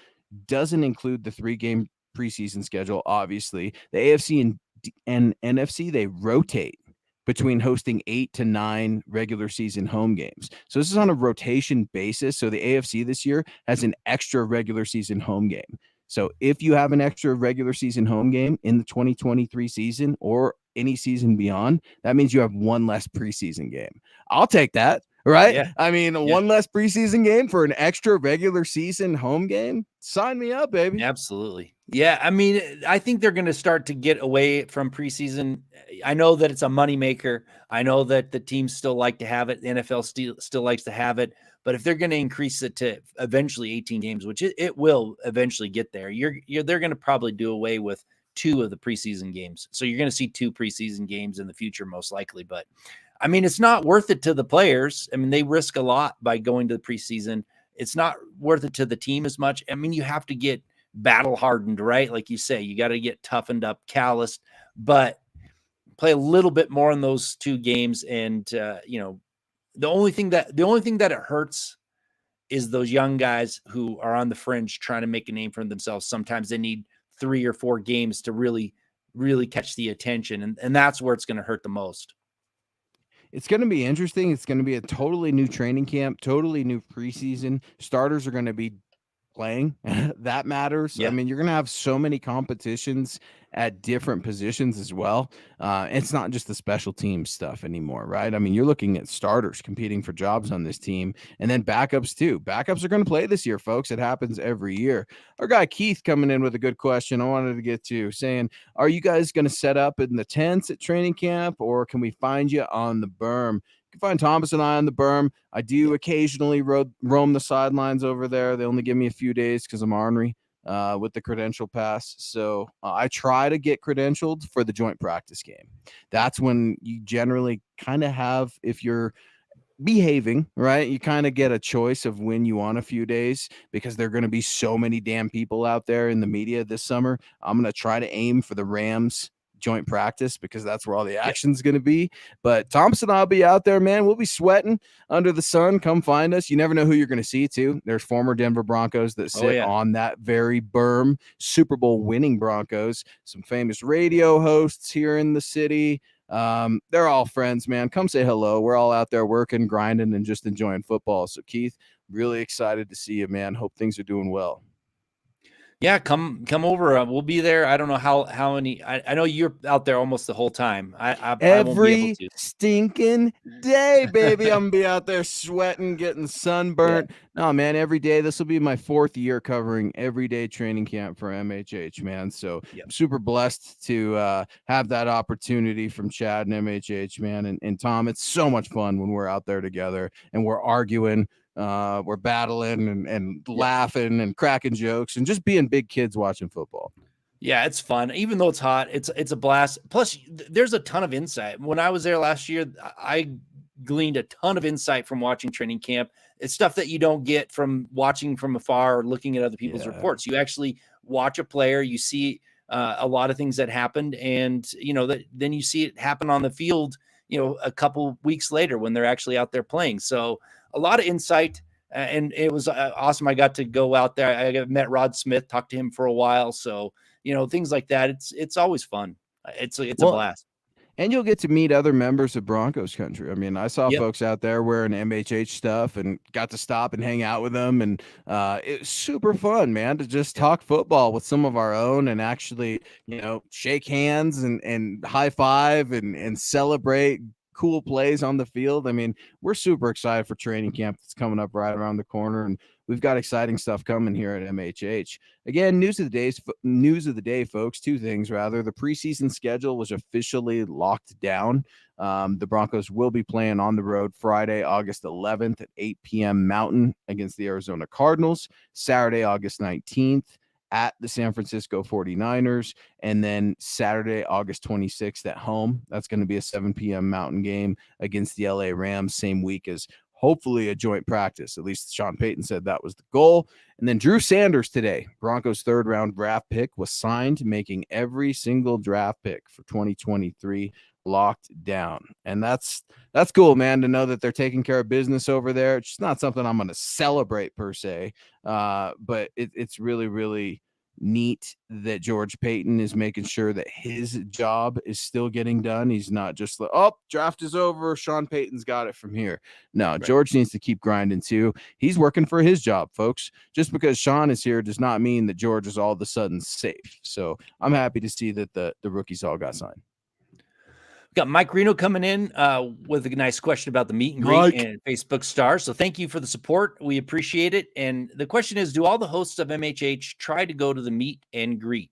Speaker 2: doesn't include the 3-game preseason schedule, obviously. The AFC and NFC, they rotate between hosting 8 to 9 regular season home games. So this is on a rotation basis. So the AFC this year has an extra regular season home game. So if you have an extra regular season home game in the 2023 season or any season beyond, that means you have 1 less preseason game. I'll take that, right?
Speaker 1: Yeah.
Speaker 2: I mean, 1 less preseason game for an extra regular season home game. Sign me up, baby.
Speaker 1: Absolutely. Yeah. I mean, I think they're going to start to get away from preseason. I know that it's a moneymaker. I know that the teams still like to have it. The NFL still likes to have it. But if they're going to increase it to eventually 18 games, which it will eventually get there, they're going to probably do away with 2 of the preseason games. So you're going to see 2 preseason games in the future, most likely. But I mean, it's not worth it to the players. I mean, they risk a lot by going to the preseason. It's not worth it to the team as much. I mean, you have to get battle hardened, right? Like you say, you got to get toughened up, calloused, but play a little bit more in those 2 games. And, the only thing that it hurts is those young guys who are on the fringe trying to make a name for themselves. Sometimes they need 3 or 4 games to really, really catch the attention. And that's where it's going to hurt the most.
Speaker 2: It's going to be interesting. It's going to be a totally new training camp, totally new preseason. Starters are going to be playing. That matters.
Speaker 1: Yeah.
Speaker 2: I mean, you're going to have so many competitions at different positions as well. It's not just the special team stuff anymore, right? I mean, you're looking at starters competing for jobs on this team, and then backups too. Backups are going to play this year, folks. It happens every year. Our guy Keith coming in with a good question I wanted to get to, saying, are you guys going to set up in the tents at training camp, or can we find you on the berm? You can find Thomas and I on the berm. I do occasionally roam the sidelines over there. They only give me a few days because I'm ornery with the credential pass. So I try to get credentialed for the joint practice game. That's when you generally kind of have, if you're behaving, right, you kind of get a choice of when you want a few days, because there are going to be so many damn people out there in the media this summer. I'm going to try to aim for the Rams joint practice because that's where all the action's going to be. But Thompson, I'll be out there, man. We'll be sweating under the sun. Come find us. You never know who you're going to see too. There's former Denver Broncos that sit on that very berm, Super Bowl winning Broncos, some famous radio hosts here in the city. They're all friends, man. Come say hello. We're all out there working, grinding, and just enjoying football. So Keith, really excited to see you, man. Hope things are doing well.
Speaker 1: Yeah, come over. We'll be there. I don't know how many. I know you're out there almost the whole time. I won't be able to.
Speaker 2: Stinking day, baby. I'm gonna be out there sweating, getting sunburnt. No, man, every day. This will be my 4th year covering everyday training camp for MHH, man. So I'm super blessed to have that opportunity from Chad and MHH, man. And Tom, it's so much fun when we're out there together and we're arguing. We're battling and laughing and cracking jokes and just being big kids watching football.
Speaker 1: Yeah, it's fun. Even though it's hot, it's a blast. Plus, there's a ton of insight. When I was there last year, I gleaned a ton of insight from watching training camp. It's stuff that you don't get from watching from afar or looking at other people's
Speaker 2: Yeah.
Speaker 1: reports. You actually watch a player, you see a lot of things that happened, and then you see it happen on the field. A couple weeks later when they're actually out there playing. So a lot of insight. And it was awesome. I got to go out there. I met Rod Smith, talked to him for a while. So things like that. It's always fun. It's a blast.
Speaker 2: And you'll get to meet other members of Broncos country. I mean, I saw
Speaker 1: Yep.
Speaker 2: folks out there wearing MHH stuff and got to stop and hang out with them. And it was super fun, man, to just talk football with some of our own and actually, shake hands and high five and celebrate cool plays on the field. I mean, we're super excited for training camp that's coming up right around the corner. And we've got exciting stuff coming here at MHH. Again, news of the day, folks. Two things, rather. The preseason schedule was officially locked down. The Broncos will be playing on the road Friday, August 11th at 8 p.m. Mountain against the Arizona Cardinals. Saturday, August 19th at the San Francisco 49ers. And then Saturday, August 26th at home. That's going to be a 7 p.m. Mountain game against the LA Rams, same week as hopefully a joint practice. At least Sean Payton said that was the goal. And then Drew Sanders today, Broncos third-round draft pick, was signed, making every single draft pick for 2023 locked down. And that's cool, man, to know that they're taking care of business over there. It's just not something I'm going to celebrate per se, but it's really, really neat that George Payton is making sure that his job is still getting done. He's not just like, oh, draft is over, Sean Payton's got it from here. No, right. George needs to keep grinding too. He's working for his job, folks. Just because Sean is here does not mean that George is all of a sudden safe. So I'm happy to see that the rookies all got signed.
Speaker 1: Got Mike Reno coming in with a nice question about the meet and greet and Facebook stars. So thank you for the support. We appreciate it. And the question is, do all the hosts of MHH try to go to the meet and greet?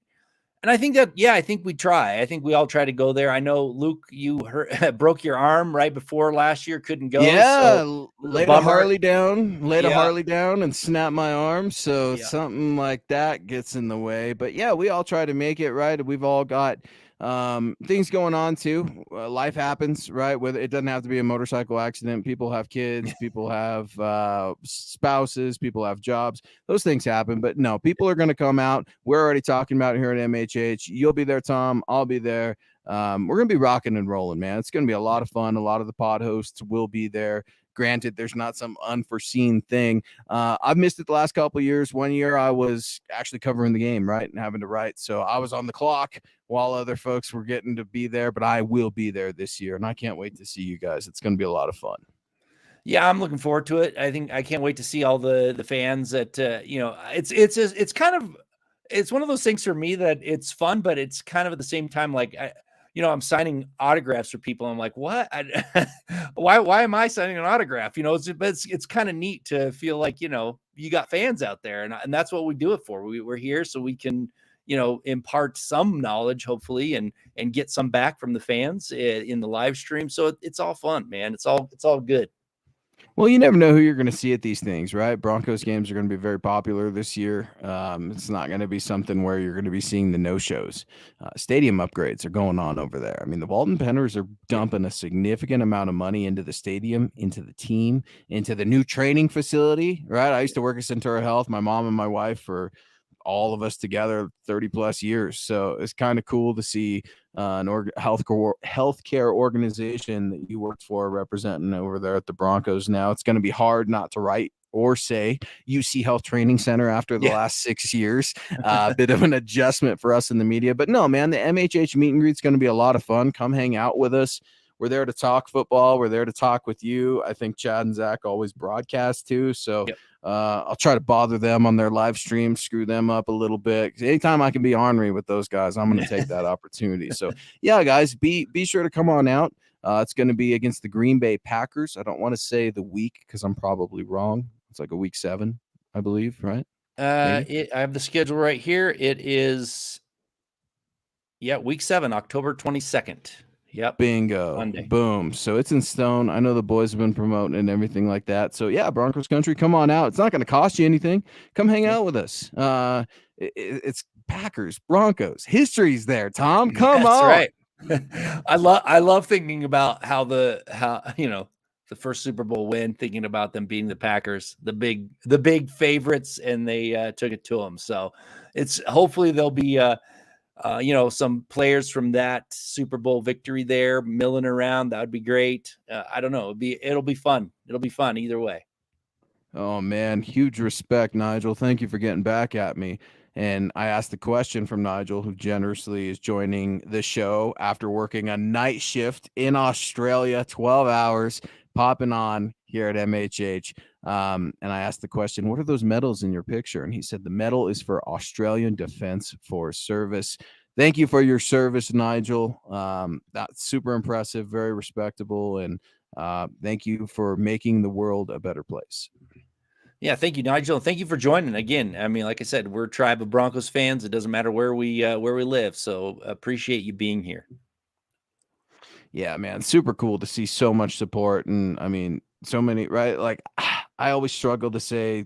Speaker 1: And I think I think we try. I think we all try to go there. I know, Luke, you broke your arm right before last year, couldn't go.
Speaker 2: Yeah, so laid a Harley down and snapped my arm. So something like that gets in the way. But yeah, we all try to make it, right. We've all got things going on too. Life happens, right? Whether it doesn't have to be a motorcycle accident. People have kids, people have spouses, people have jobs. Those things happen, but no, people are going to come out. We're already talking about it here at MHH. You'll be there, Tom. I'll be there. We're going to be rocking and rolling, man. It's going to be a lot of fun. A lot of the pod hosts will be there. Granted, there's not some unforeseen thing. I've missed it the last couple of years. 1 year I was actually covering the game, right, and having to write. So I was on the clock while other folks were getting to be there, but I will be there this year, and I can't wait to see you guys. It's going to be a lot of fun.
Speaker 1: Yeah, I'm looking forward to it. I can't wait to see all the fans that, it's kind of, it's one of those things for me that it's fun, but it's kind of at the same time, like, I'm signing autographs for people. I'm like, what? Why am I signing an autograph? It's kind of neat to feel like, you got fans out there, and that's what we do it for. We're here so we can, impart some knowledge, hopefully, and get some back from the fans in the live stream. So it's all fun, man. It's all good.
Speaker 2: Well, you never know who you're going to see at these things, right? Broncos games are going to be very popular this year. It's not going to be something where you're going to be seeing the no-shows. Stadium upgrades are going on over there. I mean, the Walton Penners are dumping a significant amount of money into the stadium, into the team, into the new training facility, right? I used to work at Centura Health, my mom and my wife, for all of us together 30 plus years. So it's kind of cool to see an healthcare organization that you worked for representing over there at the Broncos. Now it's going to be hard not to write or say UC Health Training Center after the last 6 years. A bit of an adjustment for us in the media, but no, man, the MHH meet and greet is going to be a lot of fun. Come hang out with us. We're there to talk football. We're there to talk with you. I think Chad and Zach always broadcast too. So I'll try to bother them on their live stream, screw them up a little bit. Anytime I can be ornery with those guys, I'm going to take that opportunity. So yeah, guys, be sure to come on out. It's going to be against the Green Bay Packers. I don't want to say the week because I'm probably wrong. It's like a week 7, I believe, right?
Speaker 1: I have the schedule right here. It is, week 7, October 22nd. Yep.
Speaker 2: Bingo.
Speaker 1: Monday.
Speaker 2: Boom. So it's in stone. I know the boys have been promoting and everything like that. So yeah, Broncos country, come on out. It's not going to cost you anything. Come hang out with us. It's Packers, Broncos. History's there, Tom. Come
Speaker 1: That's
Speaker 2: on.
Speaker 1: right. I love thinking about how the first Super Bowl win, thinking about them being the Packers, the big favorites, and they took it to them. So it's hopefully there'll be some players from that Super Bowl victory there milling around. That would be great. I don't know. It'll be fun. It'll be fun either way.
Speaker 2: Oh man, huge respect, Nigel. Thank you for getting back at me. And I asked the question from Nigel, who generously is joining the show after working a night shift in Australia, 12 hours, popping on here at MHH. And I asked the question, what are those medals in your picture? And he said, the medal is for Australian Defence Force service. Thank you for your service, Nigel. That's super impressive, very respectable. And thank you for making the world a better place.
Speaker 1: Yeah, thank you, Nigel. Thank you for joining again. I mean, like I said, we're a tribe of Broncos fans. It doesn't matter where we live. So appreciate you being here.
Speaker 2: Yeah, man, super cool to see so much support, and I mean, so many, right? Like, I always struggle to say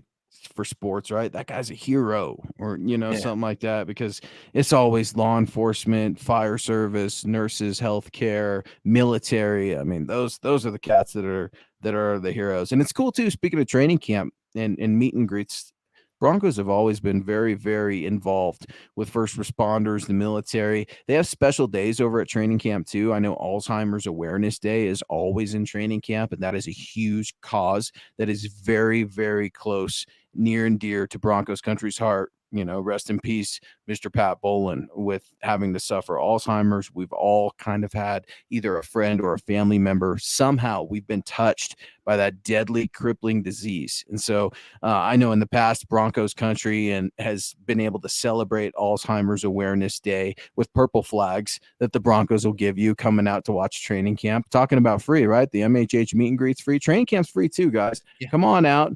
Speaker 2: for sports, right? That guy's a hero, or something like that, because it's always law enforcement, fire service, nurses, healthcare, military. I mean, those are the cats that are the heroes, and it's cool too. Speaking of training camp and meet and greets, Broncos have always been very, very involved with first responders, the military. They have special days over at training camp too. I know Alzheimer's Awareness Day is always in training camp, and that is a huge cause that is very, very close, near and dear to Broncos country's heart. Rest in peace, Mr. Pat Bolin, with having to suffer Alzheimer's. We've all kind of had either a friend or a family member. Somehow we've been touched by that deadly, crippling disease. And so I know in the past, Broncos country has been able to celebrate Alzheimer's Awareness Day with purple flags that the Broncos will give you coming out to watch training camp. Talking about free, right? The MHH meet and greets free. Training camp's free too, guys. Yeah. Come on out.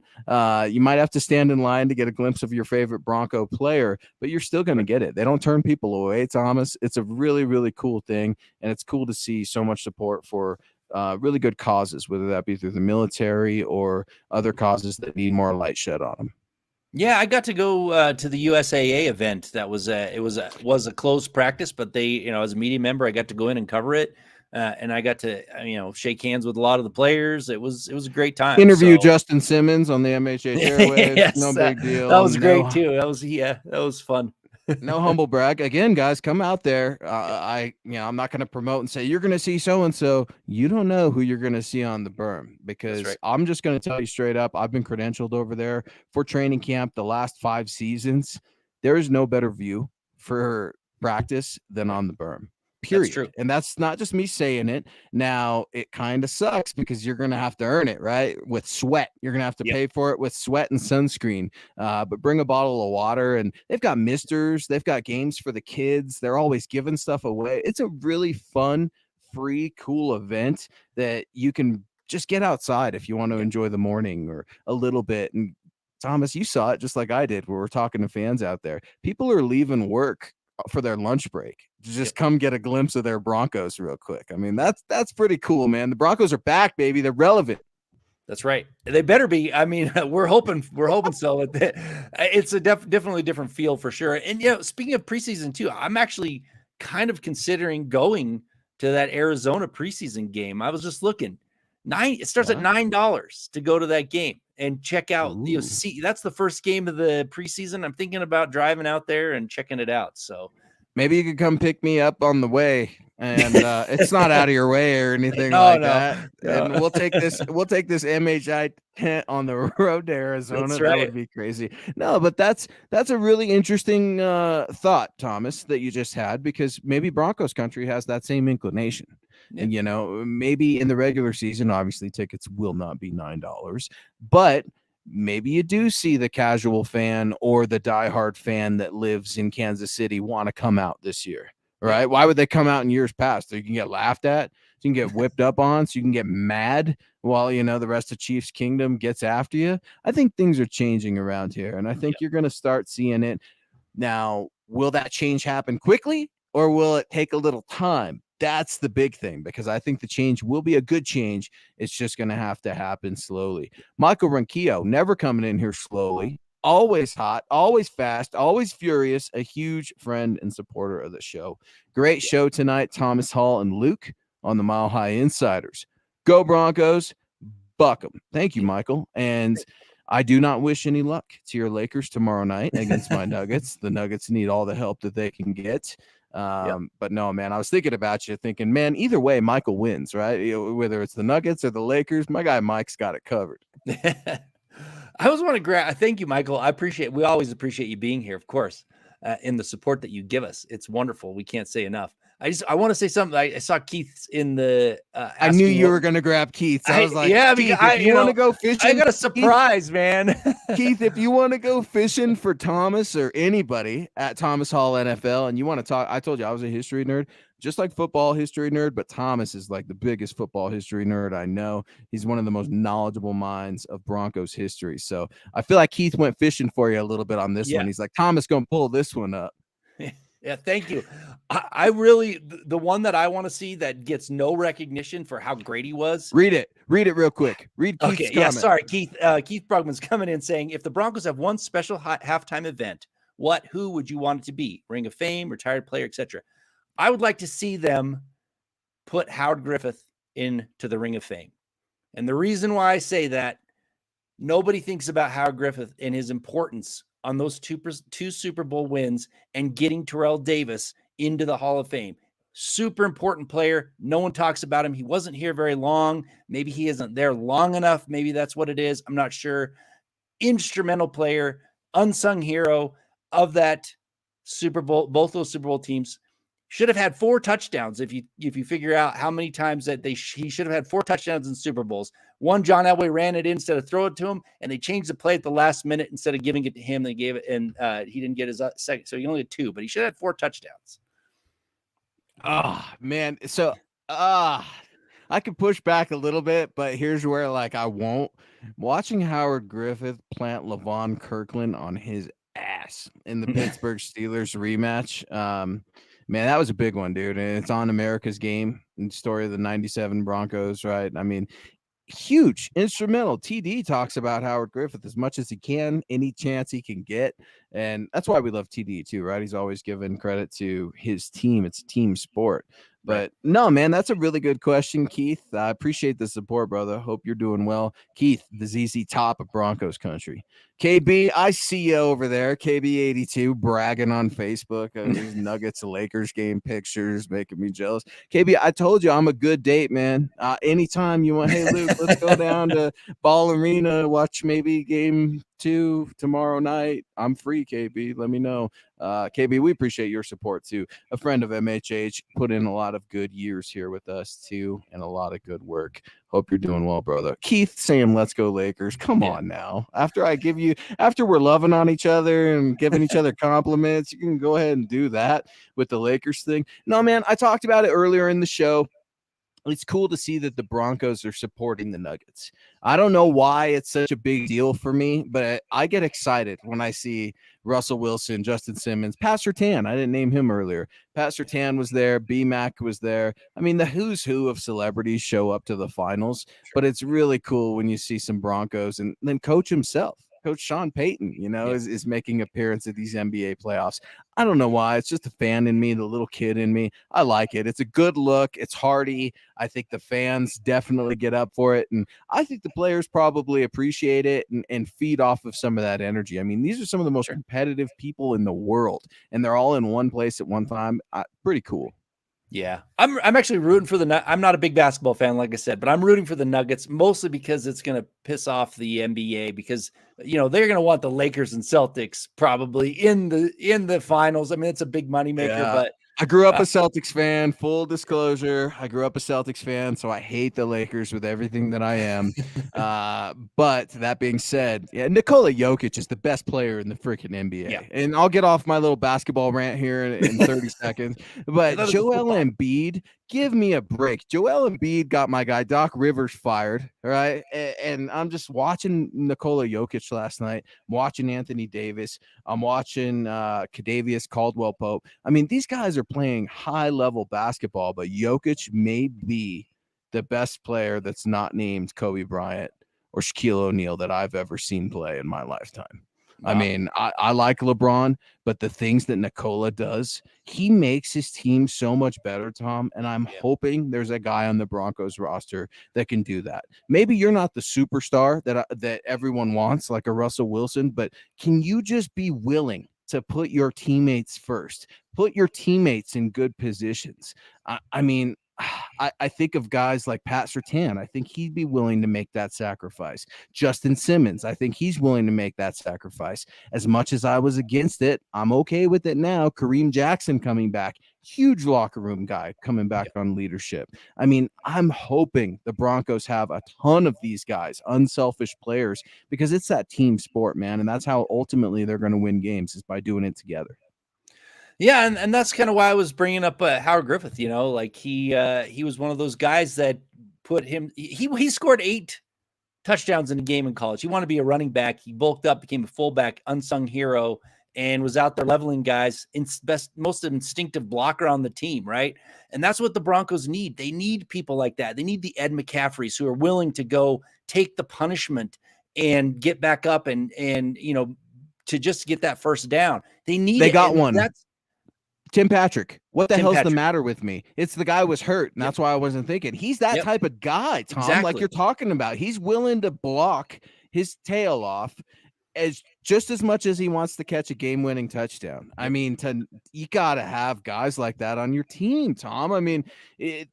Speaker 2: You might have to stand in line to get a glimpse of your favorite Bronco player, but you're still going to get it. They don't turn people away, Thomas. It's a really, really cool thing, and it's cool to see so much support for really good causes, whether that be through the military or other causes that need more light shed on them.
Speaker 1: Yeah, I got to go to the USAA event. That was it was a closed practice, but they, as a media member, I got to go in and cover it, and I got to shake hands with a lot of the players. It was a great time.
Speaker 2: Interview Justin Simmons on the MHH airwaves.
Speaker 1: Yes,
Speaker 2: no big deal.
Speaker 1: That was great too. That was fun.
Speaker 2: No humble brag. Again, guys, come out there. I'm not going to promote and say you're going to see so-and-so. You don't know who you're going to see on the berm, because right. I'm just going to tell you straight up. I've been credentialed over there for training camp the last 5 seasons. There is no better view for practice than on the berm. Period. That's true. And that's not just me saying it. Now, it kind of sucks because you're going to have to earn it, right? With sweat. You're going to have to pay for it with sweat and sunscreen. But bring a bottle of water, and they've got misters. They've got games for the kids. They're always giving stuff away. It's a really fun, free, cool event that you can just get outside if you want to enjoy the morning or a little bit. And Thomas, you saw it just like I did. Where we're talking to fans out there. People are leaving work for their lunch break to just come get a glimpse of their Broncos real quick. I mean, that's pretty cool, man. The Broncos are back, baby. They're relevant.
Speaker 1: That's right. They better be. I mean, we're hoping so. It's a definitely different feel for sure. And speaking of preseason too, I'm actually kind of considering going to that Arizona preseason game. I was just looking. It starts at $9 to go to that game and check out. See, that's the first game of the preseason. I'm thinking about driving out there and checking it out. So
Speaker 2: maybe you could come pick me up on the way, and it's not out of your way or anything that. No. And we'll take this MHI tent on the road to Arizona. That's right. That would be crazy. No, but that's a really interesting thought, Thomas, that you just had, because maybe Broncos country has that same inclination. And maybe in the regular season, obviously tickets will not be $9, but maybe you do see the casual fan or the diehard fan that lives in Kansas City want to come out this year, right? Why would they come out in years past? So you can get laughed at, so you can get whipped up on, so you can get mad while the rest of Chiefs Kingdom gets after you. I think things are changing around here, and I think you're going to start seeing it. Now, will that change happen quickly, or will it take a little time? That's the big thing, because I think the change will be a good change. It's just going to have to happen slowly. Michael Ronquillo, never coming in here slowly, always hot, always fast, always furious, a huge friend and supporter of the show. Great show tonight, Thomas Hall and Luke on the Mile High Insiders. Go Broncos, buck 'em. Thank you, Michael. And I do not wish any luck to your Lakers tomorrow night against my Nuggets. The Nuggets need all the help that they can get. But no, man, I was thinking about you, thinking, man, either way, Michael wins, right? Whether it's the Nuggets or the Lakers, my guy Mike's got it covered.
Speaker 1: I always want to thank you, Michael. We always appreciate you being here, of course, and the support that you give us. It's wonderful. We can't say enough. I want to say something. I saw Keith's in the.
Speaker 2: I knew you were going to grab Keith's. I was like,
Speaker 1: yeah,
Speaker 2: Keith,
Speaker 1: because
Speaker 2: if you want to go fishing,
Speaker 1: I got a surprise, man.
Speaker 2: Keith, if you want to go fishing for Thomas or anybody at Thomas Hall NFL, and you want to talk, I told you I was a history nerd, just like football history nerd, but Thomas is like the biggest football history nerd I know. He's one of the most knowledgeable minds of Broncos history. So I feel like Keith went fishing for you a little bit on this one. He's like, Thomas going to pull this one up.
Speaker 1: Yeah, thank you. I really, the one that I want to see that gets no recognition for how great he was.
Speaker 2: Read it real quick. Read Keith's comment.
Speaker 1: Yeah, sorry, Keith. Keith Brugman's coming in saying, if the Broncos have one special halftime event, who would you want it to be? Ring of Fame, retired player, etc. I would like to see them put Howard Griffith into the Ring of Fame. And the reason why I say that, nobody thinks about Howard Griffith and his importance on those two Super Bowl wins and getting Terrell Davis into the Hall of Fame. Super important player. No one talks about him. He wasn't here very long. Maybe he isn't there long enough. Maybe that's what it is. I'm not sure. Instrumental player, unsung hero of that Super Bowl, both those Super Bowl teams. Should have had 4 touchdowns if you figure out how many times that he should have had 4 touchdowns in Super Bowls. One, John Elway ran it in instead of throw it to him, and they changed the play at the last minute. Instead of giving it to him, they gave it, and he didn't get his second, so he only had 2, but he should have had 4 touchdowns.
Speaker 2: Oh, man. So I could push back a little bit, but here's where I won't. Watching Howard Griffith plant LaVon Kirkland on his ass in the Pittsburgh Steelers rematch. Man, that was a big one, dude. And it's on America's Game and story of the 97 Broncos, right? I mean, huge, instrumental. TD talks about Howard Griffith as much as he can, any chance he can get. And that's why we love TD too, right? He's always given credit to his team. It's a team sport. But no, man, that's a really good question, Keith. I appreciate the support, brother. Hope you're doing well. Keith, the ZZ Top of Broncos country. KB, I see you over there. KB82 bragging on Facebook. These Nuggets Lakers game pictures making me jealous. KB, I told you I'm a good date, man. Anytime you want, hey, Luke, let's go down to Ball Arena, watch maybe game 2 tomorrow night. I'm free, KB. Let me know. KB, we appreciate your support too. A friend of MHH, put in a lot of good years here with us too, and a lot of good work. Hope you're doing well, brother. Keith saying, let's go Lakers. Come on now. After we're loving on each other and giving each other compliments, you can go ahead and do that with the Lakers thing. No, man, I talked about it earlier in the show. It's cool to see that the Broncos are supporting the Nuggets. I don't know why it's such a big deal for me, but I get excited when I see Russell Wilson, Justin Simmons, Pat Surtain. I didn't name him earlier. Pat Surtain was there. B-Mac was there. I mean, the who's who of celebrities show up to the finals, but it's really cool when you see some Broncos and then coach himself. Coach Sean Payton, is making appearance at these NBA playoffs. I don't know why. It's just a fan in me, the little kid in me. I like it. It's a good look. It's hearty. I think the fans definitely get up for it. And I think the players probably appreciate it and feed off of some of that energy. I mean, these are some of the most competitive people in the world, and they're all in one place at one time. Pretty could
Speaker 1: Yeah, I'm actually rooting for I'm not a big basketball fan, like I said, but I'm rooting for the Nuggets mostly because it's going to piss off the NBA because, they're going to want the Lakers and Celtics probably in the finals. I mean, it's a big moneymaker, but
Speaker 2: I grew up a Celtics fan. Full disclosure, I grew up a Celtics fan, so I hate the Lakers with everything that I am. But that being said, Nikola Jokic is the best player in the freaking NBA. Yeah. And I'll get off my little basketball rant here in 30 seconds. But Joel Embiid, give me a break. Joel Embiid got my guy Doc Rivers fired, right? And I'm just watching Nikola Jokic last night. I'm watching Anthony Davis. I'm watching Kadavius Caldwell-Pope. I mean, these guys are playing high-level basketball, but Jokic may be the best player that's not named Kobe Bryant or Shaquille O'Neal that I've ever seen play in my lifetime. I mean, I like LeBron, but the things that Nikola does, he makes his team so much better, Tom. And I'm hoping there's a guy on the Broncos roster that can do that. Maybe you're not the superstar that everyone wants, like a Russell Wilson, but can you just be willing to put your teammates first? Put your teammates in good positions. I mean, I think of guys like Pat Surtain. I think he'd be willing to make that sacrifice. Justin Simmons, I think he's willing to make that sacrifice. As much as I was against it, I'm okay with it now. Kareem Jackson coming back, huge locker room guy coming back on leadership. I mean, I'm hoping the Broncos have a ton of these guys, unselfish players, because it's that team sport, man. And that's how ultimately they're going to win games, is by doing it together.
Speaker 1: Yeah, and that's kind of why I was bringing up Howard Griffith. You know, like he was one of those guys that put him. He scored 8 touchdowns in a game in college. He wanted to be a running back. He bulked up, became a fullback, unsung hero, and was out there leveling guys. Most instinctive blocker on the team, right? And that's what the Broncos need. They need people like that. They need the Ed McCaffreys who are willing to go take the punishment and get back up and to just get that first down. They
Speaker 2: got one. That's Tim Patrick. What the hell's the matter with me? It's the guy was hurt, and that's why I wasn't thinking. He's that type of guy, Tom, like you're talking about. He's willing to block his tail off just as much as he wants to catch a game-winning touchdown. I mean, you got to have guys like that on your team, Tom. I mean,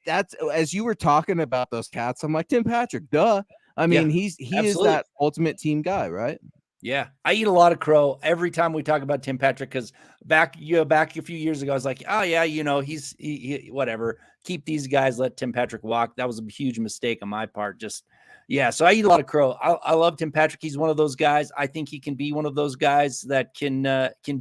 Speaker 2: that's as you were talking about those cats, I'm like, Tim Patrick, duh. I mean, he is that ultimate team guy, right?
Speaker 1: Yeah, I eat a lot of crow every time we talk about Tim Patrick, because back a few years ago, I was like, oh yeah, he's whatever. Keep these guys, let Tim Patrick walk. That was a huge mistake on my part. So I eat a lot of crow. I love Tim Patrick. He's one of those guys. I think he can be one of those guys that can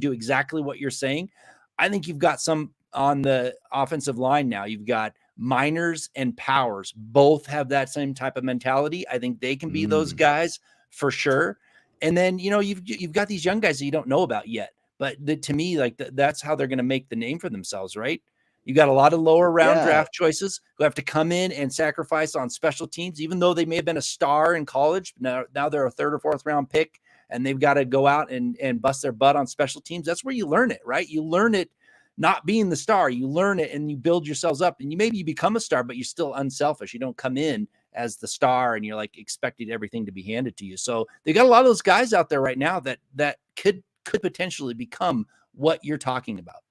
Speaker 1: do exactly what you're saying. I think you've got some on the offensive line now. You've got Miners and Powers. Both have that same type of mentality. I think they can be those guys for sure. And then, you've got these young guys that you don't know about yet, but to me, like that's how they're going to make the name for themselves, right? You got a lot of lower round draft choices who have to come in and sacrifice on special teams, even though they may have been a star in college. Now they're a 3rd or 4th round pick, and they've got to go out and bust their butt on special teams. That's where you learn it, right? You learn it not being the star. You learn it and you build yourselves up, and you become a star, but you're still unselfish. You don't come in as the star and you're like expecting everything to be handed to you. So they got a lot of those guys out there right now that could potentially become what you're talking about.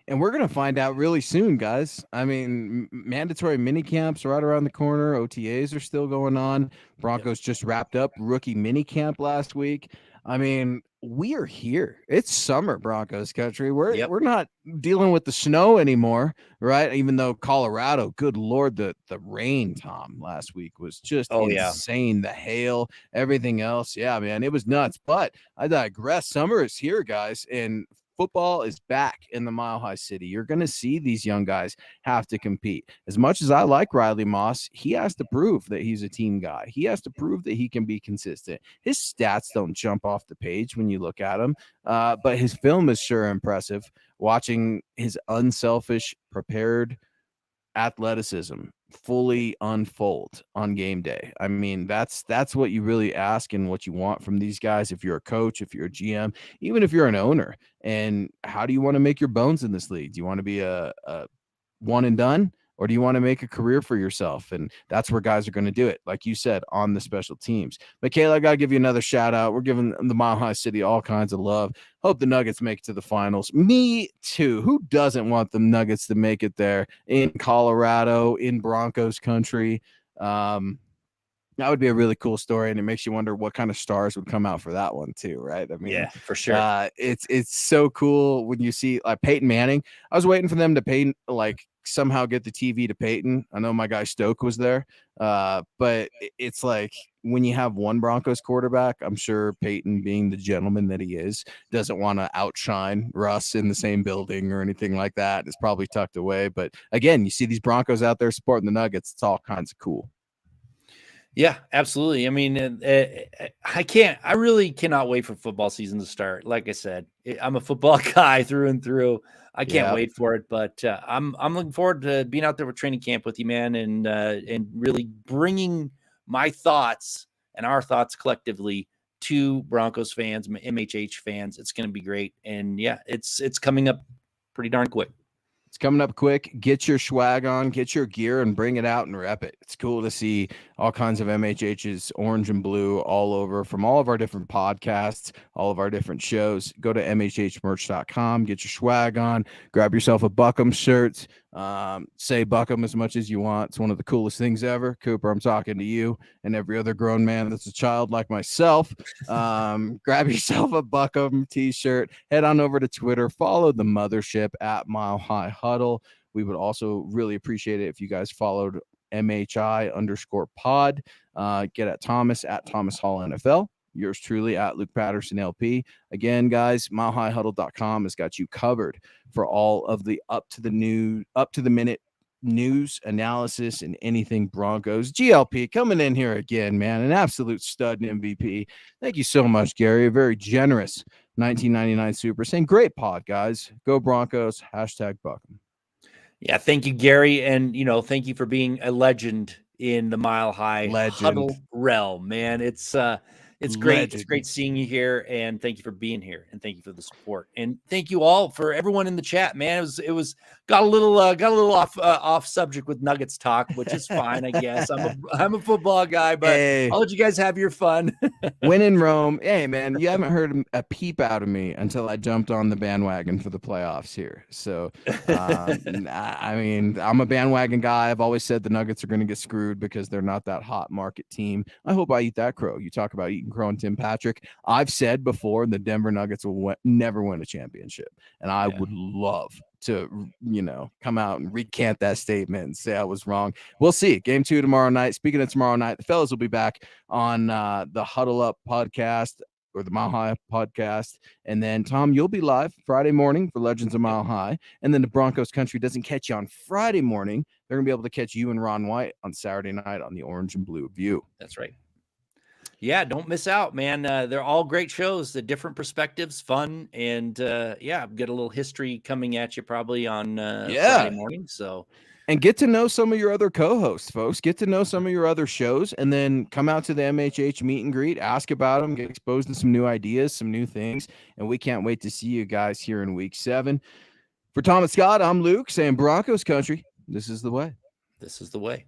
Speaker 2: And we're going to find out really soon, guys. I mean, mandatory mini camps right around the corner. OTAs are still going on. Broncos just wrapped up rookie mini camp last week. I mean, we are here. It's summer, Broncos country. We're not dealing with the snow anymore, right? Even though Colorado, good Lord, the rain, Tom, last week was just insane. The hail, everything else. Yeah, man, it was nuts. But I digress. Summer is here, guys, and football is back in the Mile High City. You're going to see these young guys have to compete. As much as I like Riley Moss, he has to prove that he's a team guy. He has to prove that he can be consistent. His stats don't jump off the page when you look at him, but his film is sure impressive. Watching his unselfish, prepared athleticism fully unfold on game day. I mean, that's what you really ask and what you want from these guys. If you're a coach, if you're a GM, even if you're an owner, and how do you want to make your bones in this league? Do you want to be a one and done, or do you want to make a career for yourself? And that's where guys are going to do it. Like you said, on the special teams. Michaela, I got to give you another shout out. We're giving the Mile High City all kinds of love. Hope the Nuggets make it to the finals. Me too. Who doesn't want the Nuggets to make it there in Colorado, in Broncos country? That would be a really cool story, and it makes you wonder what kind of stars would come out for that one too, right? I mean,
Speaker 1: yeah, for sure.
Speaker 2: It's so cool when you see like Peyton Manning. I was waiting for them to somehow get the TV to Peyton. I know my guy Stoke was there, but it's like when you have one Broncos quarterback, I'm sure Peyton, being the gentleman that he is, doesn't want to outshine Russ in the same building or anything like that. It's probably tucked away. But again, you see these Broncos out there supporting the Nuggets. It's all kinds of cool.
Speaker 1: Yeah, absolutely. I mean, I really cannot wait for football season to start. Like I said, I'm a football guy through and through. I can't wait for it, but I'm looking forward to being out there with training camp with you, man, and really bringing my thoughts and our thoughts collectively to Broncos fans, MHH fans. It's going to be great. And yeah, it's coming up pretty darn quick.
Speaker 2: It's coming up quick. Get your swag on, get your gear, and bring it out and rep it. It's cool to see all kinds of MHHs, orange and blue, all over from all of our different podcasts, all of our different shows. Go to mhhmerch.com, get your swag on, grab yourself a Buckham shirt. Say Buckham as much as you want. It's one of the coolest things ever. Cooper, I'm talking to you and every other grown man that's a child like myself. Grab yourself a Buckham t-shirt. Head on over to Twitter. Follow the mothership at Mile High Huddle. We would also really appreciate it if you guys followed MHI_pod. Get at Thomas Hall NFL. Yours truly at Luke Patterson LP. Again, guys, milehighhuddle.com has got you covered for all of the up to the minute news, analysis, and anything Broncos. GLP coming in here again, man, an absolute stud and MVP. Thank you so much, Gary. A very generous 1999 super saying, great pod, guys. Go Broncos. #Buckham.
Speaker 1: Yeah, thank you, Gary, and thank you for being a legend in the Mile High Huddle realm, man. It's great. Legend. It's great seeing you here, and thank you for being here, and thank you for the support, and thank you all for everyone in the chat, man. It was got a little off subject with Nuggets talk, which is fine, I guess. I'm a football guy, but hey, I'll let you guys have your fun.
Speaker 2: When in Rome, hey man, you haven't heard a peep out of me until I jumped on the bandwagon for the playoffs here. So, I mean, I'm a bandwagon guy. I've always said the Nuggets are going to get screwed because they're not that hot market team. I hope I eat that crow. You talk about eating crow and Tim Patrick. I've said before the Denver Nuggets will never win a championship, and I would love to come out and recant that statement and say I was wrong. We'll see. Game 2 tomorrow night. Speaking of tomorrow night, the fellas will be back on the Huddle Up podcast or the Mile High podcast, and then Tom, you'll be live Friday morning for Legends of Mile High, and then the Broncos country doesn't catch you on Friday morning. They're gonna be able to catch you and Ron White on Saturday night on the Orange and Blue View.
Speaker 1: That's right. Yeah, don't miss out, man. They're all great shows, the different perspectives, fun, and get a little history coming at you probably on Friday morning. So,
Speaker 2: and get to know some of your other co-hosts, folks. Get to know some of your other shows, and then come out to the MHH meet and greet, ask about them, get exposed to some new ideas, some new things, and we can't wait to see you guys here in Week 7. For Tom and Scott, I'm Luke saying Broncos country, this is the way.
Speaker 1: This is the way.